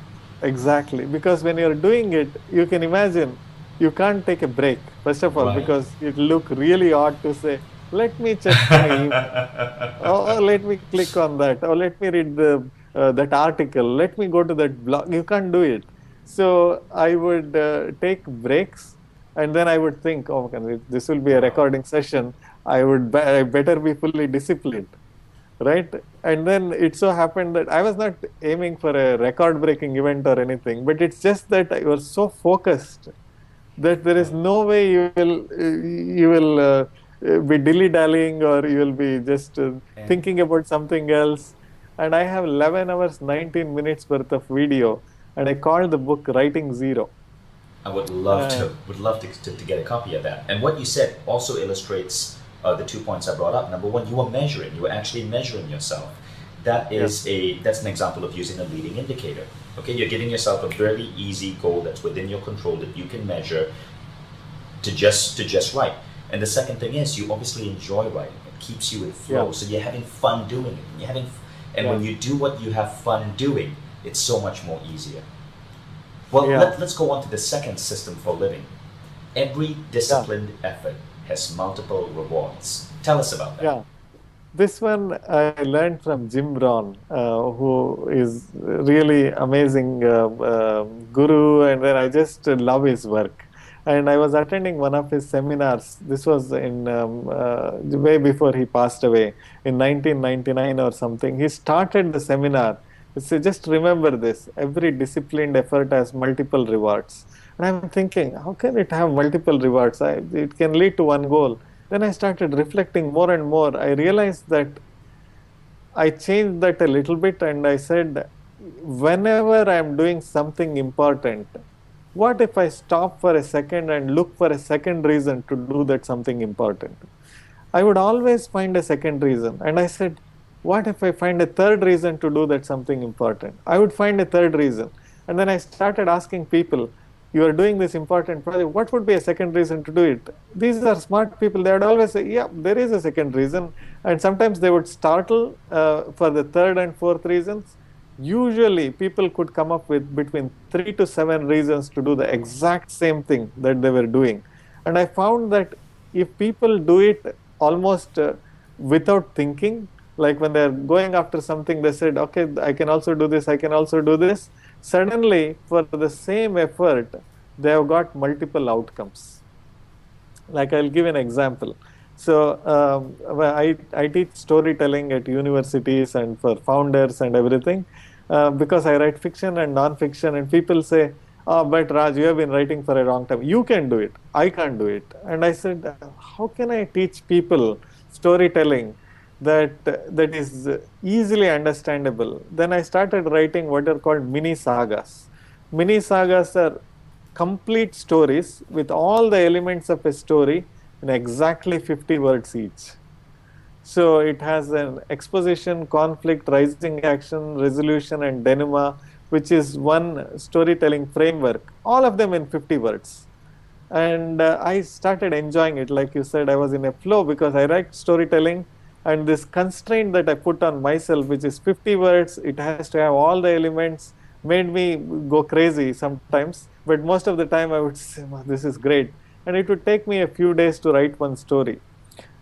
exactly. Because when you're doing it, you can imagine you can't take a break, first of all, Right. because it look really odd to say, let me check my email. Oh, let me click on that. Or let me read that article. Let me go to that blog. You can't do it. So I would take breaks, and then I would think, oh, okay, this will be a Wow. recording session. I better be fully disciplined, right? And then it so happened that I was not aiming for a record-breaking event or anything, but it's just that I was so focused that there is Right. no way you will be dilly-dallying, or you will be just And thinking about something else. And I have 11 hours, 19 minutes worth of video, and I called the book Writing Zero. I would love Uh, to get a copy of that. And what you said also illustrates the 2 points I brought up. Number one, you were measuring. You were actually measuring yourself. yes, That's an example of using a leading indicator. Okay, you're giving yourself a very easy goal that's within your control that you can measure to just write. And the second thing is you obviously enjoy writing. It keeps you in yeah, flow. So you're having fun doing it. And yeah, when you do what you have fun doing, it's so much more easier. Well, yeah, let's go on to the second system for living. Every yeah, disciplined effort has multiple rewards. Tell us about that. yeah. This one I learned from Jim Rohn, who is really amazing guru, and then I just love his work. And I was attending one of his seminars. This was in way before he passed away in 1999 or something. He started the seminar. He said, just remember this: every disciplined effort has multiple rewards. And I'm thinking, how can it have multiple rewards? It can lead to one goal. Then I started reflecting more and more. I realized that I changed that a little bit, and I said, whenever I'm doing something important, what if I stop for a second and look for a second reason to do that something important? I would always find a second reason. And I said, what if I find a third reason to do that something important? I would find a third reason. And then I started asking people, you are doing this important project, what would be a second reason to do it? These are smart people. They would always say, yeah, there is a second reason. And sometimes they would startle for the third and fourth reasons. Usually people could come up with between 3 to 7 reasons to do the exact same thing that they were doing. And I found that if people do it almost without thinking, like when they're going after something, they said, okay, I can also do this, I can also do this. Suddenly, for the same effort, they have got multiple outcomes. Like I'll give an example. So I teach storytelling at universities and for founders and everything, because I write fiction and non-fiction, and people say, oh, but Raj, you have been writing for a long time. You can do it. I can't do it. And I said, how can I teach people storytelling that is easily understandable? Then I started writing what are called mini sagas. Mini sagas are complete stories with all the elements of a story in exactly 50 words each. So it has an exposition, conflict, rising action, resolution, and denouement, which is one storytelling framework, all of them in 50 words. And I started enjoying it. Like you said, I was in a flow because I write storytelling, and this constraint that I put on myself, which is 50 words, it has to have all the elements, made me go crazy sometimes. But most of the time I would say, this is great. And it would take me a few days to write one story.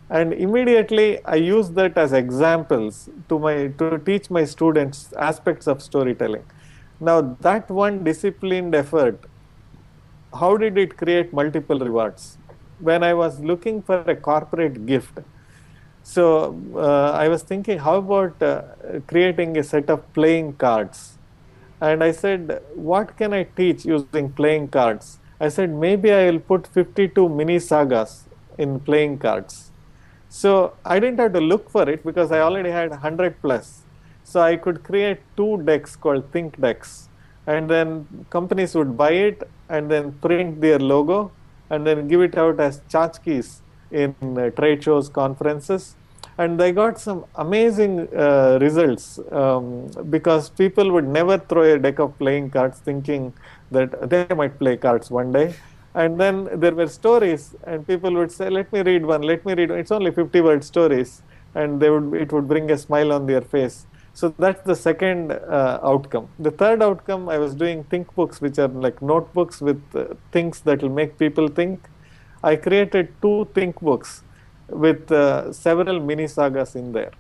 And immediately I use that as examples to teach my students aspects of storytelling. Now that one disciplined effort, how did it create multiple rewards? When I was looking for a corporate gift, so I was thinking, how about creating a set of playing cards? And I said, what can I teach using playing cards? I said, maybe I will put 52 mini sagas in playing cards. So I didn't have to look for it because I already had 100 plus. So I could create 2 decks called Think decks. And then companies would buy it and then print their logo and then give it out as tchotchkes in trade shows, conferences. And they got some amazing results because people would never throw a deck of playing cards thinking that they might play cards one day. And then there were stories, and people would say, let me read one, let me read one. It's only 50-word stories, and it would bring a smile on their face. So that's the second outcome. The third outcome, I was doing think books, which are like notebooks with things that will make people think. I created 2 think books with several mini sagas in there.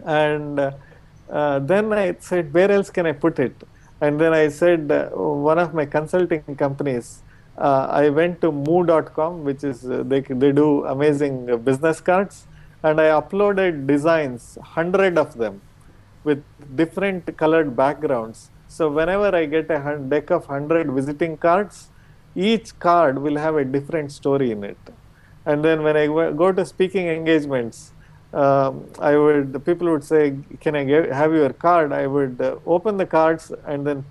And then I said, where else can I put it? And then I said, one of my consulting companies, I went to moo.com, which is, they do amazing business cards. And I uploaded designs, 100 of them, with different colored backgrounds. So whenever I get a deck of 100 visiting cards, each card will have a different story in it. And then when I go to speaking engagements, the people would say, can I have your card? I would open the cards and then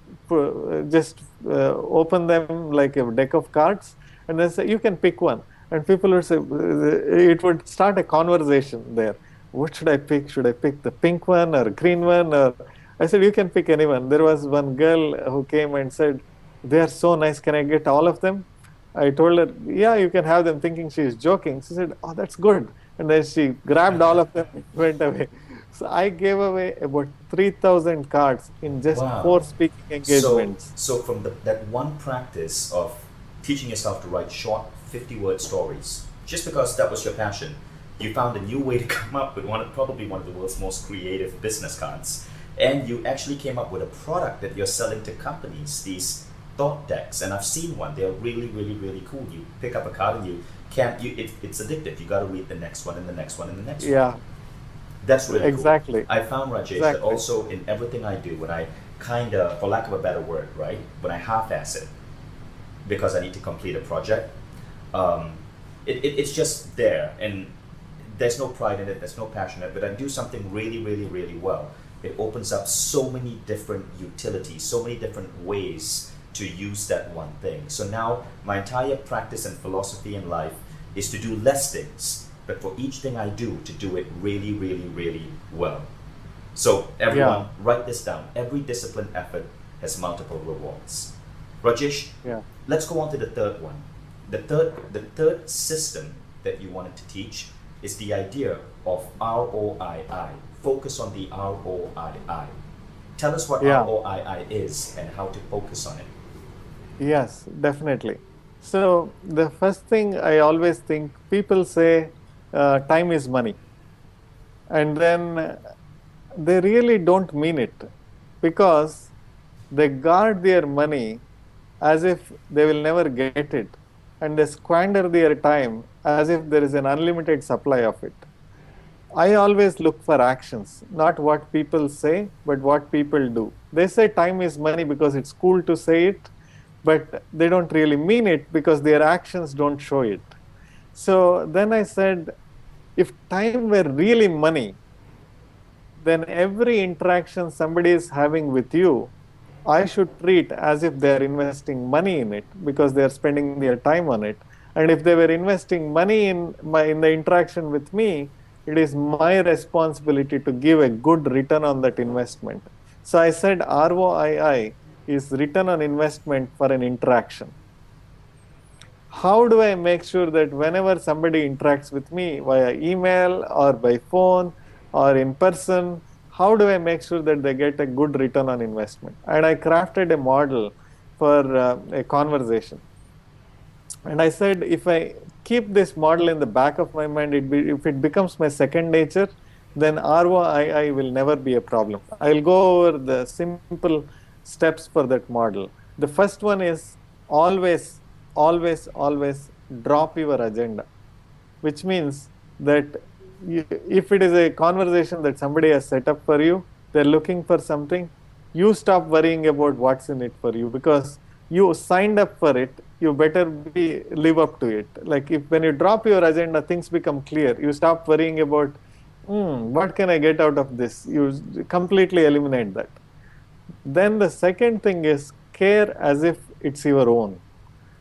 open them like a deck of cards and then say, you can pick one. And people would say, it would start a conversation there. What should I pick? Should I pick the pink one or green one? Or I said, you can pick anyone. There was one girl who came and said, they are so nice. Can I get all of them? I told her, yeah, you can have them, thinking she is joking. She said, oh, that's good. And then she grabbed all of them and went away. So I gave away about 3,000 cards in just 4 speaking engagements. So from that one practice of teaching yourself to write short 50-word stories, just because that was your passion, you found a new way to come up with probably one of the world's most creative business cards. And you actually came up with a product that you're selling to companies, these thought decks, and I've seen one. They're really, really, really cool. You pick up a card and you can't. It's addictive. You got to read the next one and the next one and the next one. Yeah, That's really exactly. cool. I found, Rajesh, that Exactly. also in everything I do, when I kind of, for lack of a better word, right, when I half-ass it because I need to complete a project, um, it's just there, and there's no pride in it, there's no passion in it. But I do something really, really, really well. It opens up so many different utilities, so many different ways to use that one thing. So now my entire practice and philosophy in life is to do less things, but for each thing I to do it really, really, really well. So everyone, Yeah, write this down. Every disciplined effort has multiple rewards. Rajesh, yeah. let's go on to the third one. The third system that you wanted to teach is the idea of ROII. Focus on the ROII. Tell us what Yeah. ROII is and how to focus on it. Yes, definitely. So the first thing I always think, people say time is money, and then they really don't mean it, because they guard their money as if they will never get it, and they squander their time as if there is an unlimited supply of it. I always look for actions, not what people say, but what people do. They say time is money because it's cool to say it, but they don't really mean it because their actions don't show it. So then I said, if time were really money, then every interaction somebody is having with you, I should treat as if they are investing money in it, because they are spending their time on it. And if they were investing money in the interaction with me, it is my responsibility to give a good return on that investment. So I said ROII is return on investment for an interaction. How do I make sure that whenever somebody interacts with me via email or by phone or in person, how do I make sure that they get a good return on investment? And I crafted a model for a conversation. And I said, if I keep this model in the back of my mind, if it becomes my second nature, then ROII will never be a problem. I'll go over the simple steps for that model. The first one is always, always, always drop your agenda, which means that if it is a conversation that somebody has set up for you, they're looking for something, you stop worrying about what's in it for you, because you signed up for it. You better live up to it. Like when you drop your agenda, things become clear. You stop worrying about, what can I get out of this? You completely eliminate that. Then the second thing is care as if it's your own.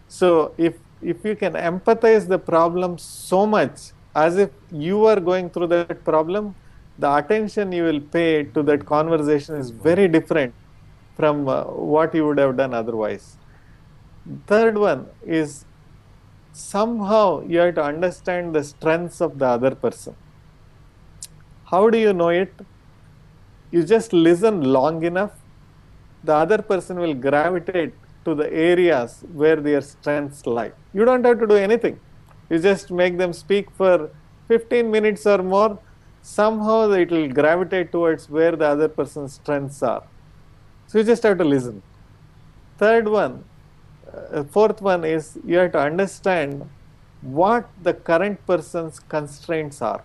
So if you can empathize the problem so much as if you are going through that problem, the attention you will pay to that conversation is very different from what you would have done otherwise. Third one is, somehow you have to understand the strengths of the other person. How do you know it? You just listen long enough, the other person will gravitate to the areas where their strengths lie. You don't have to do anything. You just make them speak for 15 minutes or more. Somehow it will gravitate towards where the other person's strengths are. So you just have to listen. Fourth one is, you have to understand what the current person's constraints are.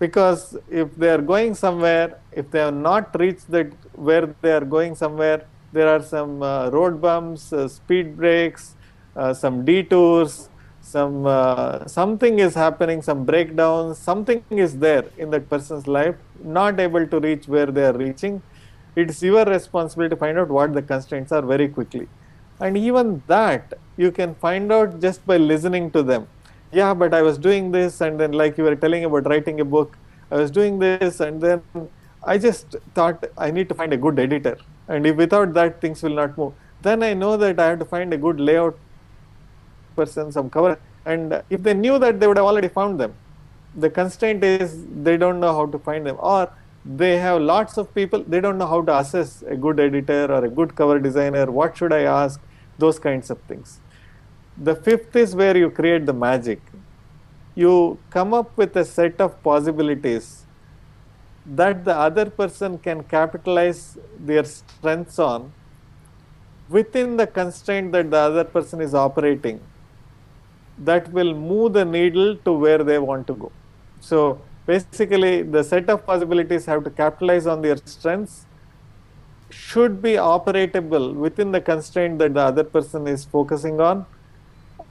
Because if they are going somewhere, if they have not reached where they are going somewhere, there are some road bumps, speed breaks, some detours, something is happening, some breakdowns, something is there in that person's life, not able to reach where they are reaching. It's your responsibility to find out what the constraints are very quickly. And even that you can find out just by listening to them. Yeah, but I was doing this, and then, like you were telling about writing a book, I was doing this, and then I just thought I need to find a good editor, and if without that things will not move. Then I know that I have to find a good layout person, some cover, and if they knew that, they would have already found them. The constraint is they don't know how to find them, or they have lots of people, they don't know how to assess a good editor or a good cover designer, what should I ask, those kinds of things. The fifth is where you create the magic. You come up with a set of possibilities that the other person can capitalize their strengths on, within the constraint that the other person is operating, that will move the needle to where they want to go. So basically, the set of possibilities have to capitalize on their strengths, should be operatable within the constraint that the other person is focusing on,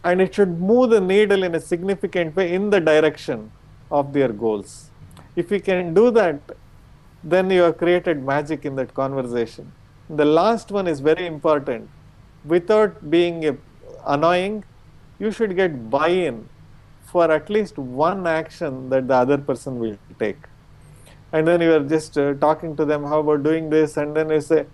and it should move the needle in a significant way in the direction of their goals. If you can do that, then you have created magic in that conversation. The last one is very important. Without being annoying, you should get buy-in for at least one action that the other person will take. And then you are just talking to them, how about doing this? And then you say,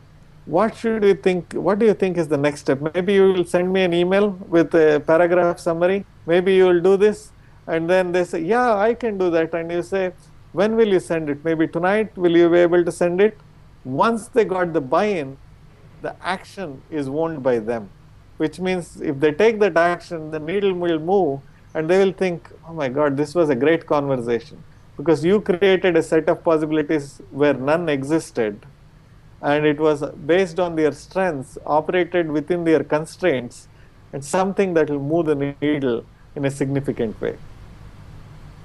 what do you think is the next step? Maybe you will send me an email with a paragraph summary. Maybe you will do this. And then they say, yeah, I can do that. And you say, when will you send it? Maybe tonight, will you be able to send it? Once they got the buy-in, the action is owned by them, which means if they take that action, the needle will move and they will think, oh my God, this was a great conversation, because you created a set of possibilities where none existed, and it was based on their strengths, operated within their constraints, and something that will move the needle in a significant way.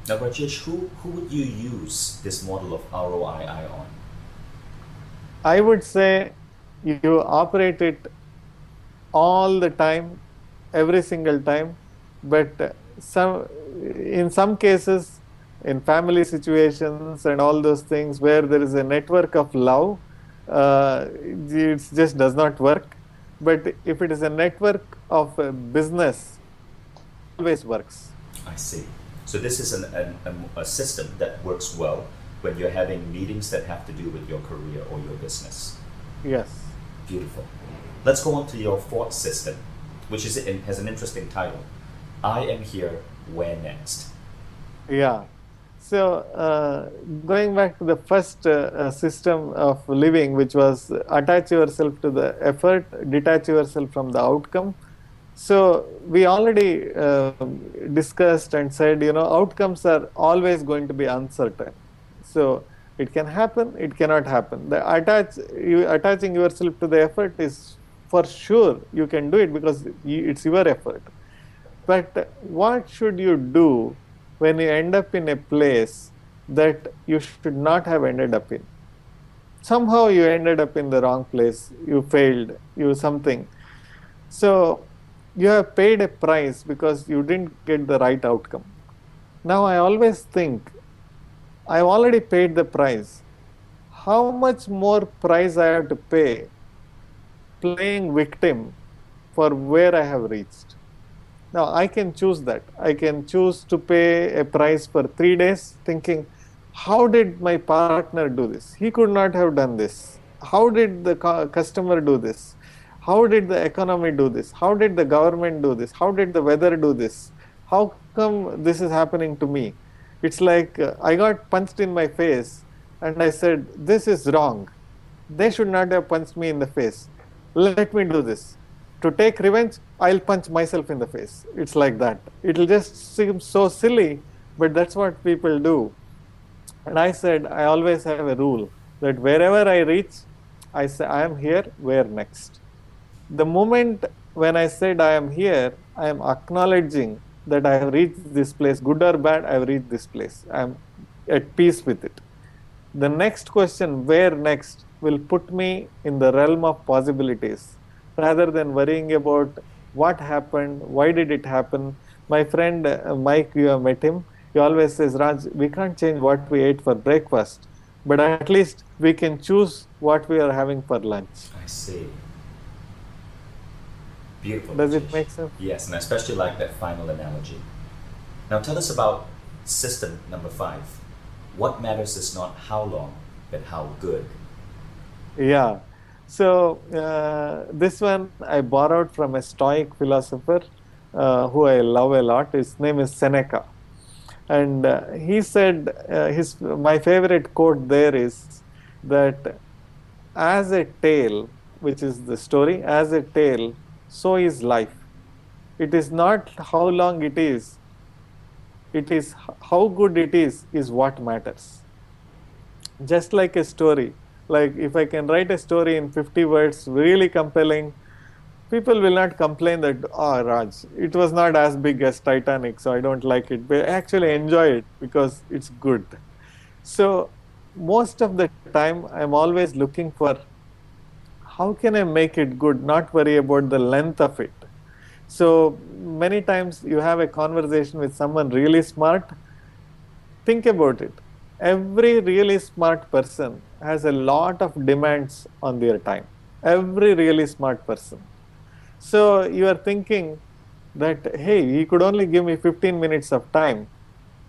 Now, Rajesh, who would you use this model of ROII on? I would say you operate it all the time, every single time, but in some cases, in family situations and all those things where there is a network of love, it just does not work. But if it is a network of business, it always works. I see. So this is a system that works well when you're having meetings that have to do with your career or your business. Yes. Beautiful. Let's go on to your fourth system, which has an interesting title. I am here, where next? Yeah. So going back to the first system of living, which was attach yourself to the effort, detach yourself from the outcome. So we already discussed and said, outcomes are always going to be uncertain. So it can happen, it cannot happen. Attaching yourself to the effort is for sure you can do it because it's your effort. But what should you do when you end up in a place that you should not have ended up in? Somehow you ended up in the wrong place, you failed, something. So you have paid a price because you didn't get the right outcome. Now I always think, I've already paid the price. How much more price I have to pay playing victim for where I have reached? Now I can choose that. I can choose to pay a price for 3 days thinking, how did my partner do this? He could not have done this. How did the customer do this? How did the economy do this? How did the government do this? How did the weather do this? How come this is happening to me? It's like I got punched in my face and I said, this is wrong. They should not have punched me in the face. Let me do this. To take revenge, I'll punch myself in the face. It's like that. It'll just seem so silly, but that's what people do. And I said, I always have a rule that wherever I reach, I say, I am here, where next? The moment when I said I am here, I am acknowledging that I have reached this place, good or bad, I have reached this place. I am at peace with it. The next question, where next, will put me in the realm of possibilities rather than worrying about what happened, why did it happen. My friend Mike, you have met him, he always says, Raj, we can't change what we ate for breakfast, but at least we can choose what we are having for lunch. I see. Beautiful. Does it make sense? Yes, and I especially like that final analogy. Now tell us about system number 5. What matters is not how long, but how good. Yeah. So this one I borrowed from a Stoic philosopher who I love a lot. His name is Seneca. And he said, my favorite quote there is that as a tale, which is the story, as a tale, so is life. It is not how long it is how good it is what matters. Just like a story, like if I can write a story in 50 words, really compelling, people will not complain that, oh, Raj, it was not as big as Titanic, so I don't like it. They actually enjoy it because it's good. So most of the time, I'm always looking for how can I make it good, not worry about the length of it. So many times you have a conversation with someone really smart. Think about it. Every really smart person has a lot of demands on their time. Every really smart person. So you are thinking that, hey, he could only give me 15 minutes of time,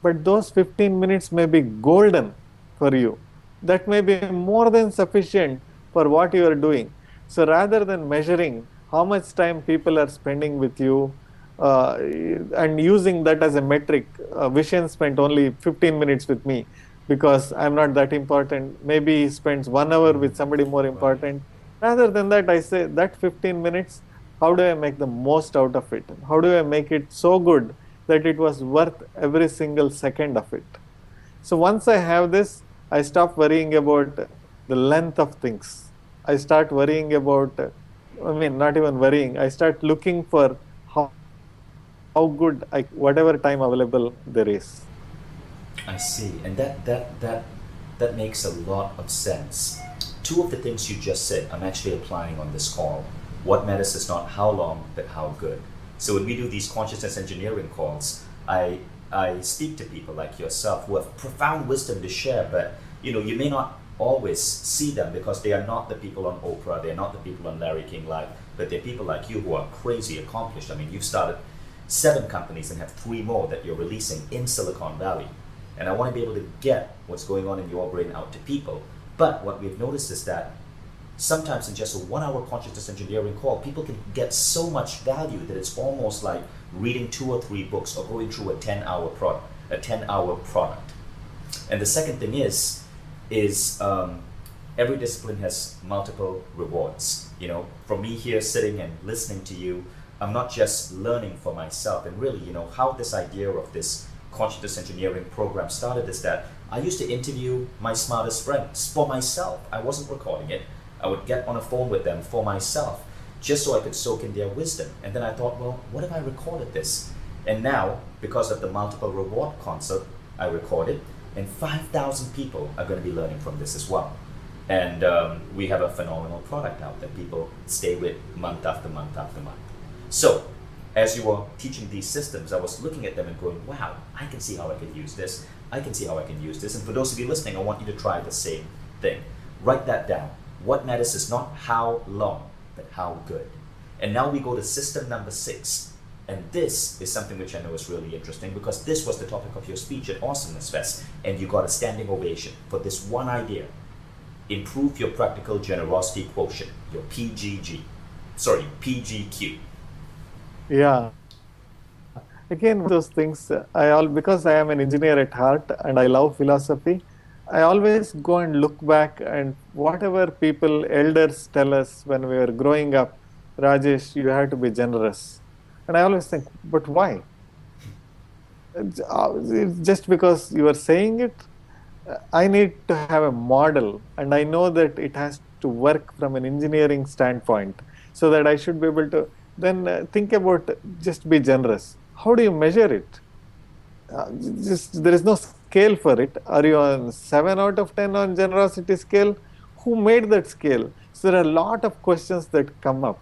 but those 15 minutes may be golden for you. That may be more than sufficient for what you are doing. So rather than measuring how much time people are spending with you and using that as a metric, Vishen spent only 15 minutes with me because I'm not that important. Maybe he spends 1 hour with somebody more important. Rather than that, I say that 15 minutes, how do I make the most out of it? How do I make it so good that it was worth every single second of it? So once I have this, I stop worrying about the length of things. I start worrying about, not even worrying, I start looking for how good whatever time available there is. I see, and that makes a lot of sense. Two of the things you just said, I'm actually applying on this call. What matters is not how long, but how good. So when we do these consciousness engineering calls, I speak to people like yourself who have profound wisdom to share, but you may not always see them because they are not the people on Oprah, they're not the people on Larry King Live, but they're people like you who are crazy accomplished. I mean, you've started 7 companies and have 3 more that you're releasing in Silicon Valley. And I want to be able to get what's going on in your brain out to people. But what we've noticed is that sometimes in just a 1-hour consciousness engineering call, people can get so much value that it's almost like reading 2 or 3 books or going through a 10-hour product. And the second thing is every discipline has multiple rewards. For me here sitting and listening to you, I'm not just learning for myself. And really, how this idea of this consciousness engineering program started is that I used to interview my smartest friends for myself. I wasn't recording it. I would get on a phone with them for myself, just so I could soak in their wisdom. And then I thought, well, what if I recorded this? And now, because of the multiple reward concept, I recorded, and 5,000 people are going to be learning from this as well. And we have a phenomenal product out that people stay with month after month after month. So, as you were teaching these systems, I was looking at them and going, wow, I can see how I can use this. I can see how I can use this. And for those of you listening, I want you to try the same thing. Write that down. What matters is not how long, but how good. And now we go to system number 6. And this is something which I know is really interesting because this was the topic of your speech at Awesomeness Fest. And you got a standing ovation for this one idea. Improve your practical generosity quotient, your PGQ. Yeah. Again, those things, because I am an engineer at heart and I love philosophy, I always go and look back and whatever elders tell us when we were growing up, Rajesh, you have to be generous. And I always think, but why? It's just because you are saying it? I need to have a model, and I know that it has to work from an engineering standpoint, so that I should be able to then think about just be generous. How do you measure it? There is no scale for it. Are you on 7 out of 10 on generosity scale? Who made that scale? So there are a lot of questions that come up.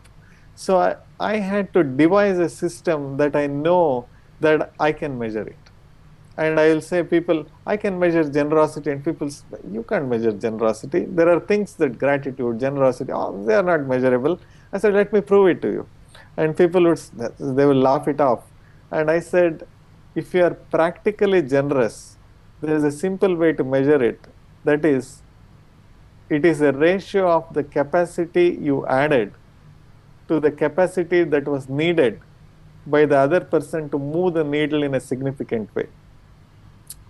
So I had to devise a system that I know that I can measure it. And I will say people, I can measure generosity, and people say, you can't measure generosity. There are things that gratitude, generosity, they are not measurable. I said, let me prove it to you. And people they will laugh it off. And I said, if you are practically generous, there is a simple way to measure it. That is, it is a ratio of the capacity you added to the capacity that was needed by the other person to move the needle in a significant way.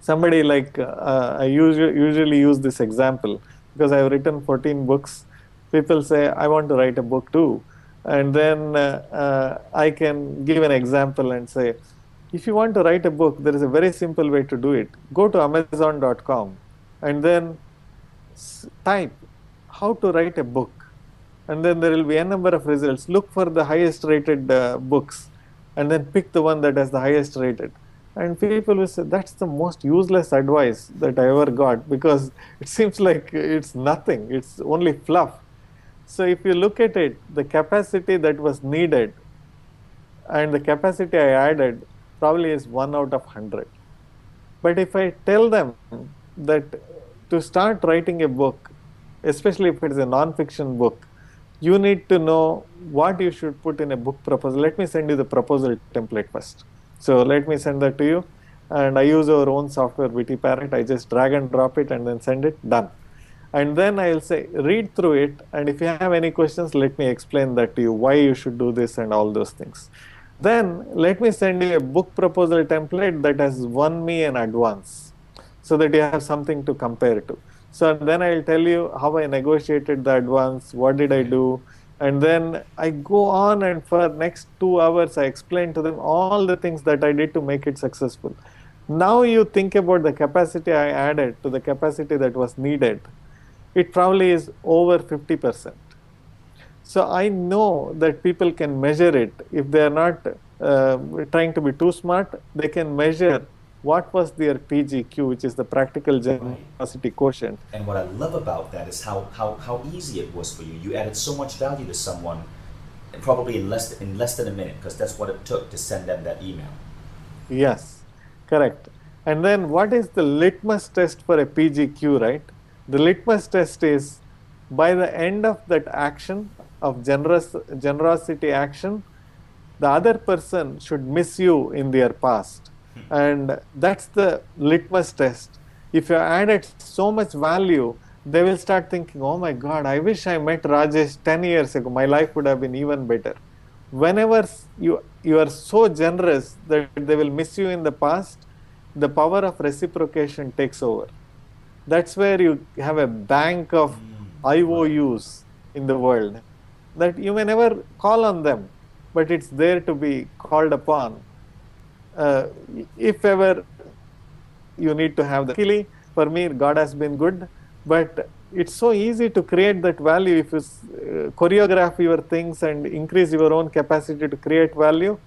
Somebody I usually use this example because I have written 14 books. People say, I want to write a book too. And then I can give an example and say, if you want to write a book, there is a very simple way to do it. Go to Amazon.com and then type how to write a book. and then there will be a number of results. Look for the highest rated books, and then pick the one that has the highest rated. And people will say, that's the most useless advice that I ever got, because it seems like it's nothing, it's only fluff. So if you look at it, the capacity that was needed and the capacity I added probably is 1 out of 100. But if I tell them that to start writing a book, especially if it is a non-fiction book, you need to know what you should put in a book proposal. Let me send you the proposal template first. So let me send that to you. And I use our own software, Wittyparrot. I just drag and drop it and then send it, done. And then I'll say, read through it. And if you have any questions, let me explain that to you, why you should do this and all those things. Then let me send you a book proposal template that has won me an advance, so that you have something to compare to. So then I'll tell you how I negotiated the advance, what did I do, and then I go on, and for next 2 hours I explain to them all the things that I did to make it successful. Now you think about the capacity I added to the capacity that was needed. It probably is over 50%. So I know that people can measure it. If they are not trying to be too smart, they can measure what was their PGQ, which is the practical generosity quotient. And what I love about that is how easy it was for you. You added so much value to someone, probably in less than a minute, because that's what it took to send them that email. Yes, correct. And then what is the litmus test for a PGQ, right? The litmus test is, by the end of that action, of generosity action, the other person should miss you in their past. And that's the litmus test. If you added so much value, they will start thinking, oh my God, I wish I met Rajesh 10 years ago. My life would have been even better. Whenever you are so generous that they will miss you in the past, the power of reciprocation takes over. That's where you have a bank of IOUs in the world, that you may never call on them, but it's there to be called upon. If ever you need to have that. Luckily, for me, God has been good, but it's so easy to create that value. If you choreograph your things and increase your own capacity to create value,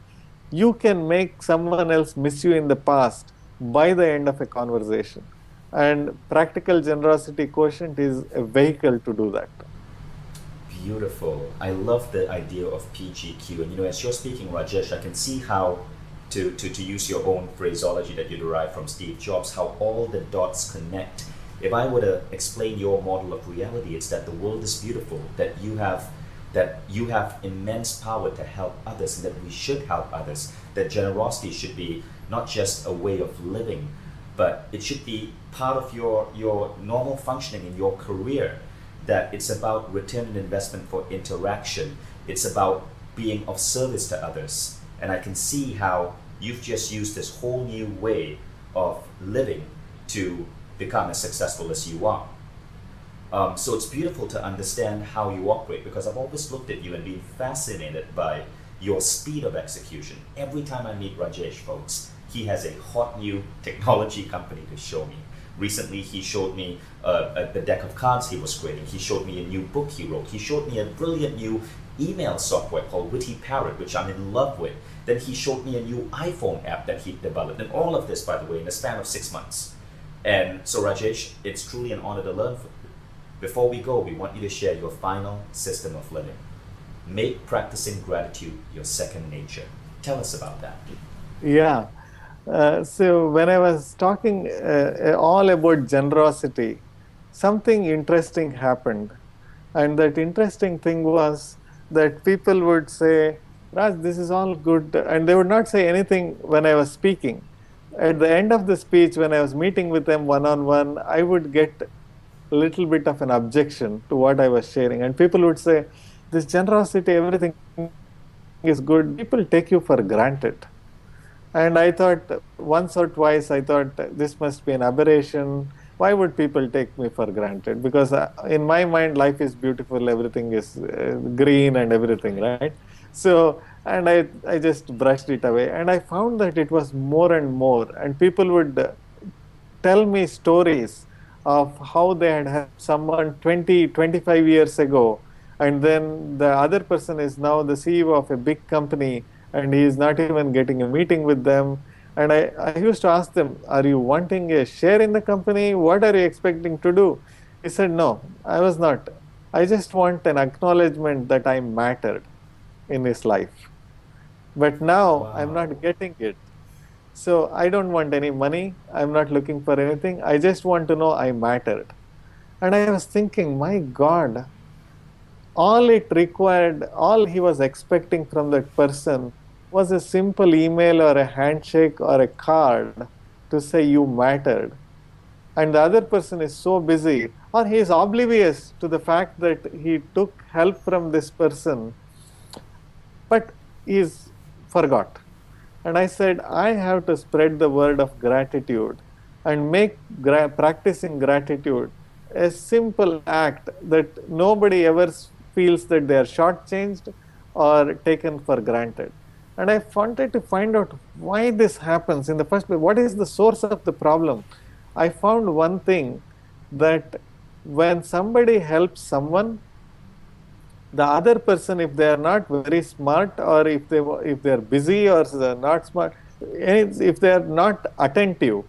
you can make someone else miss you in the past by the end of a conversation. And practical generosity quotient is a vehicle to do that. Beautiful. I love the idea of PGQ. And as you're speaking, Rajesh, I can see how, to use your own phraseology that you derived from Steve Jobs, how all the dots connect. If I were to explain your model of reality, it's that the world is beautiful, that you have immense power to help others, and that we should help others, that generosity should be not just a way of living, but it should be part of your normal functioning in your career, that it's about return on investment for interaction. It's about being of service to others. And I can see how you've just used this whole new way of living to become as successful as you are. So it's beautiful to understand how you operate, because I've always looked at you and been fascinated by your speed of execution. Every time I meet Rajesh, folks, he has a hot new technology company to show me. Recently, he showed me a deck of cards he was creating. He showed me a new book he wrote. He showed me a brilliant new email software called Wittyparrot, which I'm in love with. Then he showed me a new iPhone app that he developed. And all of this, by the way, in a span of 6 months. And so, Rajesh, it's truly an honor to learn from you. Before we go, we want you to share your final system of living. Make practicing gratitude your second nature. Tell us about that. Yeah. So when I was talking all about generosity, something interesting happened. And that interesting thing was that people would say, Raj, this is all good. And they would not say anything when I was speaking. At the end of the speech, when I was meeting with them one-on-one, I would get a little bit of an objection to what I was sharing. And people would say, this generosity, everything is good. People take you for granted. And I thought, once or twice, I thought, this must be an aberration. Why would people take me for granted? Because in my mind, life is beautiful, everything is green and everything, right? So, and I just brushed it away. And I found that it was more and more. And people would tell me stories of how they had helped someone 20, 25 years ago. and then the other person is now the CEO of a big company, and he is not even getting a meeting with them. And I used to ask them, are you wanting a share in the company? What are you expecting to do? He said, no, I was not. I just want an acknowledgement that I mattered in his life. But now I'm Wow. not getting it. So I don't want any money. I'm not looking for anything. I just want to know I mattered. And I was thinking, my God, all it required, all he was expecting from that person was a simple email or a handshake or a card to say you mattered. And the other person is so busy, or he is oblivious to the fact that he took help from this person, but is forgot. And I said, I have to spread the word of gratitude and make practicing gratitude a simple act that nobody ever feels that they are shortchanged or taken for granted. And I wanted to find out why this happens in the first place. What is the source of the problem? I found one thing, that when somebody helps someone, the other person, if they are not very smart, or if they are busy or not smart, if they are not attentive,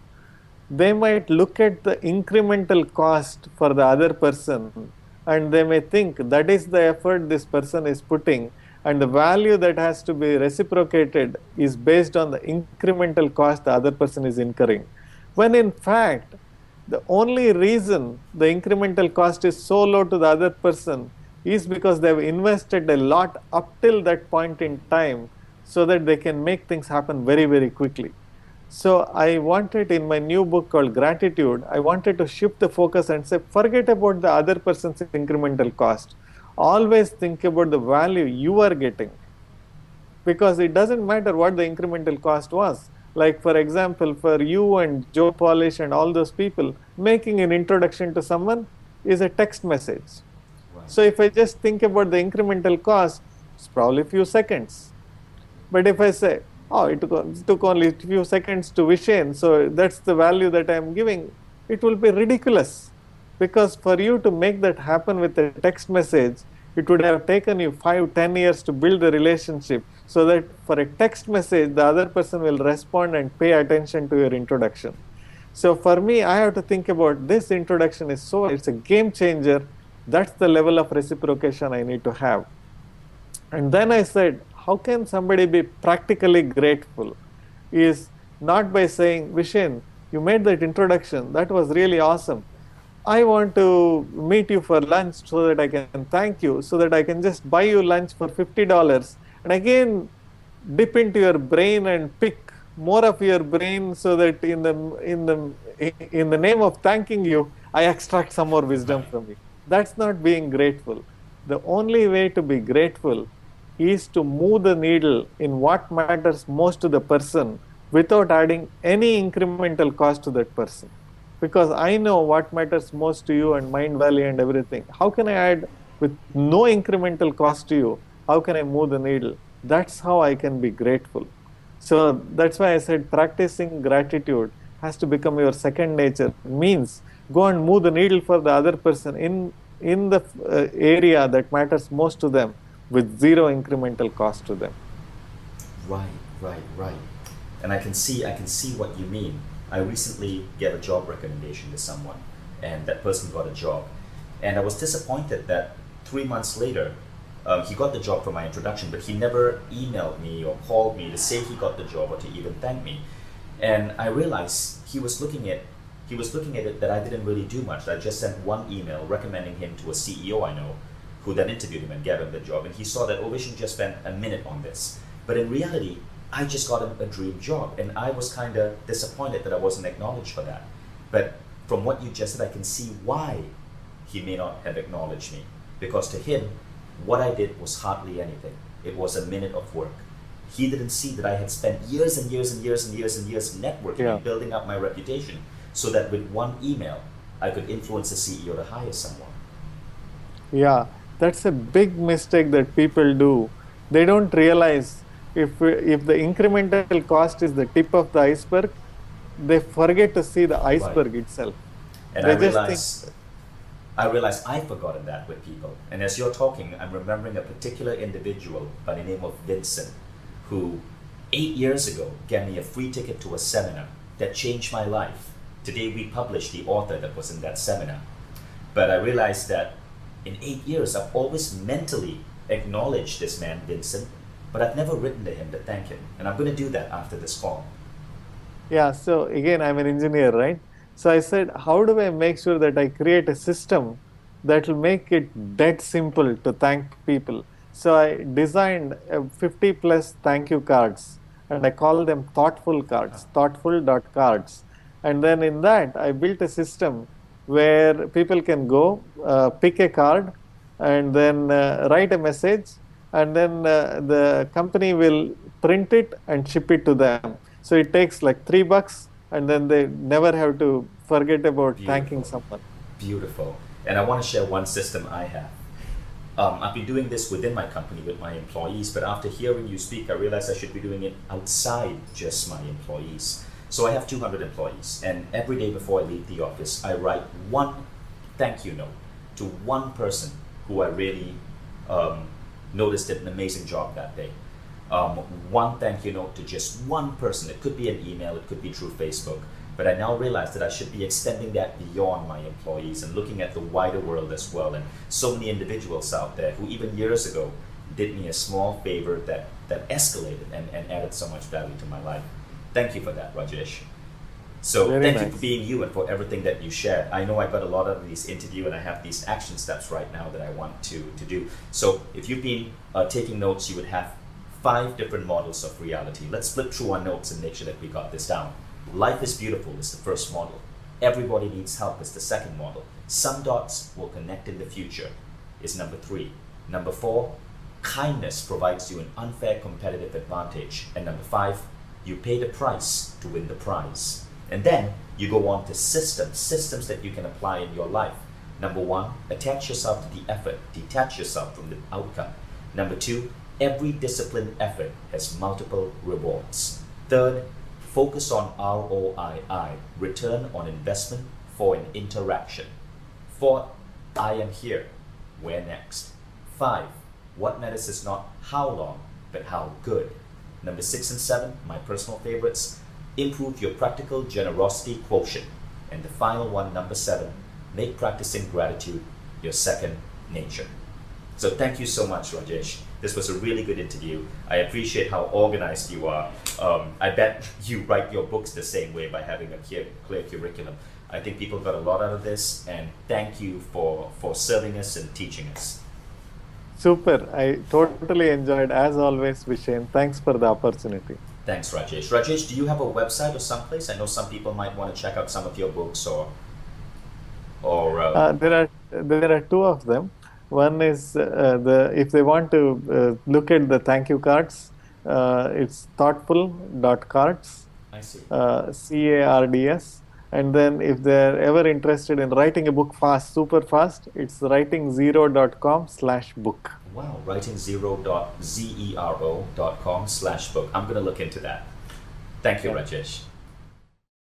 they might look at the incremental cost for the other person, and they may think that is the effort this person is putting, and the value that has to be reciprocated is based on the incremental cost the other person is incurring, when in fact the only reason the incremental cost is so low to the other person is because they have invested a lot up till that point in time, so that they can make things happen very, very quickly. So I wanted, in my new book called Gratitude, I wanted to shift the focus and say, forget about the other person's incremental cost. Always think about the value you are getting, because it doesn't matter what the incremental cost was. Like, for example, for you and Joe Polish and all those people, making an introduction to someone is a text message. Right. So if I just think about the incremental cost, it's probably a few seconds. But if I say, oh, it took only a few seconds to Vishen, so that's the value that I'm giving, it will be ridiculous. Because for you to make that happen with a text message, it would have taken you 5-10 years to build the relationship, so that for a text message, the other person will respond and pay attention to your introduction. So for me, I have to think about this introduction it's a game changer. That's the level of reciprocation I need to have. And then I said, how can somebody be practically grateful? Is not by saying, Vishen, you made that introduction, that was really awesome. I want to meet you for lunch so that I can thank you, so that I can just buy you lunch for $50, and again dip into your brain and pick more of your brain, so that in the name of thanking you, I extract some more wisdom from you. That's not being grateful. The only way to be grateful is to move the needle in what matters most to the person without adding any incremental cost to that person. Because I know what matters most to you and Mindvalley and everything. How can I add with no incremental cost to you? How can I move the needle? That's how I can be grateful. So that's why I said practicing gratitude has to become your second nature. It means go and move the needle for the other person in the area that matters most to them, with zero incremental cost to them. Right. And I can see what you mean. I recently gave a job recommendation to someone, and that person got a job. And I was disappointed that 3 months later, he got the job from my introduction, but he never emailed me or called me to say he got the job or to even thank me. And I realized he was looking at it that I didn't really do much. I just sent one email recommending him to a CEO I know, who then interviewed him and gave him the job. And he saw that Ovation just spent a minute on this. But in reality, I just got him a dream job, and I was kind of disappointed that I wasn't acknowledged for that. But from what you just said, I can see why he may not have acknowledged me. Because to him, what I did was hardly anything. It was a minute of work. He didn't see that I had spent years and years and years and years and years networking Yeah. and building up my reputation, so that with one email, I could influence the CEO to hire someone. Yeah, that's a big mistake that people do. They don't realize, if the incremental cost is the tip of the iceberg, they forget to see the Right. iceberg itself. And I They just think, realized I realized I've forgotten that with people. And as you're talking, I'm remembering a particular individual by the name of Vincent, who 8 years ago gave me a free ticket to a seminar that changed my life. Today we published the author that was in that seminar. But I realized that in 8 years, I've always mentally acknowledged this man, Vincent, but I've never written to him to thank him. And I'm going to do that after this call. Yeah, so again, I'm an engineer, right? So I said, how do I make sure that I create a system that will make it dead simple to thank people? So I designed 50 plus thank you cards, and I call them thoughtful cards, thoughtful.cards. And then in that, I built a system where people can go pick a card and then write a message, and then the company will print it and ship it to them. So it takes like $3, and then they never have to forget about thanking someone. Beautiful. And I want to share one system I have. I've been doing this within my company with my employees, but after hearing you speak, I realized I should be doing it outside just my employees. So I have 200 employees, and every day before I leave the office, I write one thank you note to one person who I really noticed did an amazing job that day. One thank you note to just one person. It could be an email, it could be through Facebook, but I now realize that I should be extending that beyond my employees and looking at the wider world as well. And so many individuals out there who even years ago did me a small favor that escalated and added so much value to my life. Thank you for that, Rajesh. So thank you for being you and for everything that you shared. I know I got a lot out of this interview, and I have these action steps right now that I want to do. So if you've been taking notes, you would have 5 different models of reality. Let's flip through our notes and make sure that we got this down. Life is beautiful is the first model. Everybody needs help is the second model. Some dots will connect in the future is number 3. Number 4, kindness provides you an unfair competitive advantage. And number 5, you pay the price to win the prize. And then you go on to systems that you can apply in your life. Number 1, attach yourself to the effort, detach yourself from the outcome. Number 2, every disciplined effort has multiple rewards. Third, focus on ROII, return on investment for an interaction. 4, I am here, where next? 5, what matters is not how long, but how good. Number 6 and 7, my personal favorites, improve your practical generosity quotient. And the final one, number 7, make practicing gratitude your second nature. So thank you so much, Rajesh. This was a really good interview. I appreciate how organized you are. I bet you write your books the same way by having a clear curriculum. I think people got a lot out of this, and thank you for serving us and teaching us. Super. I totally enjoyed, as always, Vishen. Thanks for the opportunity. Thanks, Rajesh. Rajesh, do you have a website or someplace? I know some people might want to check out some of your books or there are 2 of them. One is if they want to look at the thank you cards, it's thoughtful.cards. I see. CARDS. And then if they're ever interested in writing a book fast, super fast, it's writingzero.com/book. Wow, writingzero.com/book. I'm going to look into that. Thank you, Rajesh.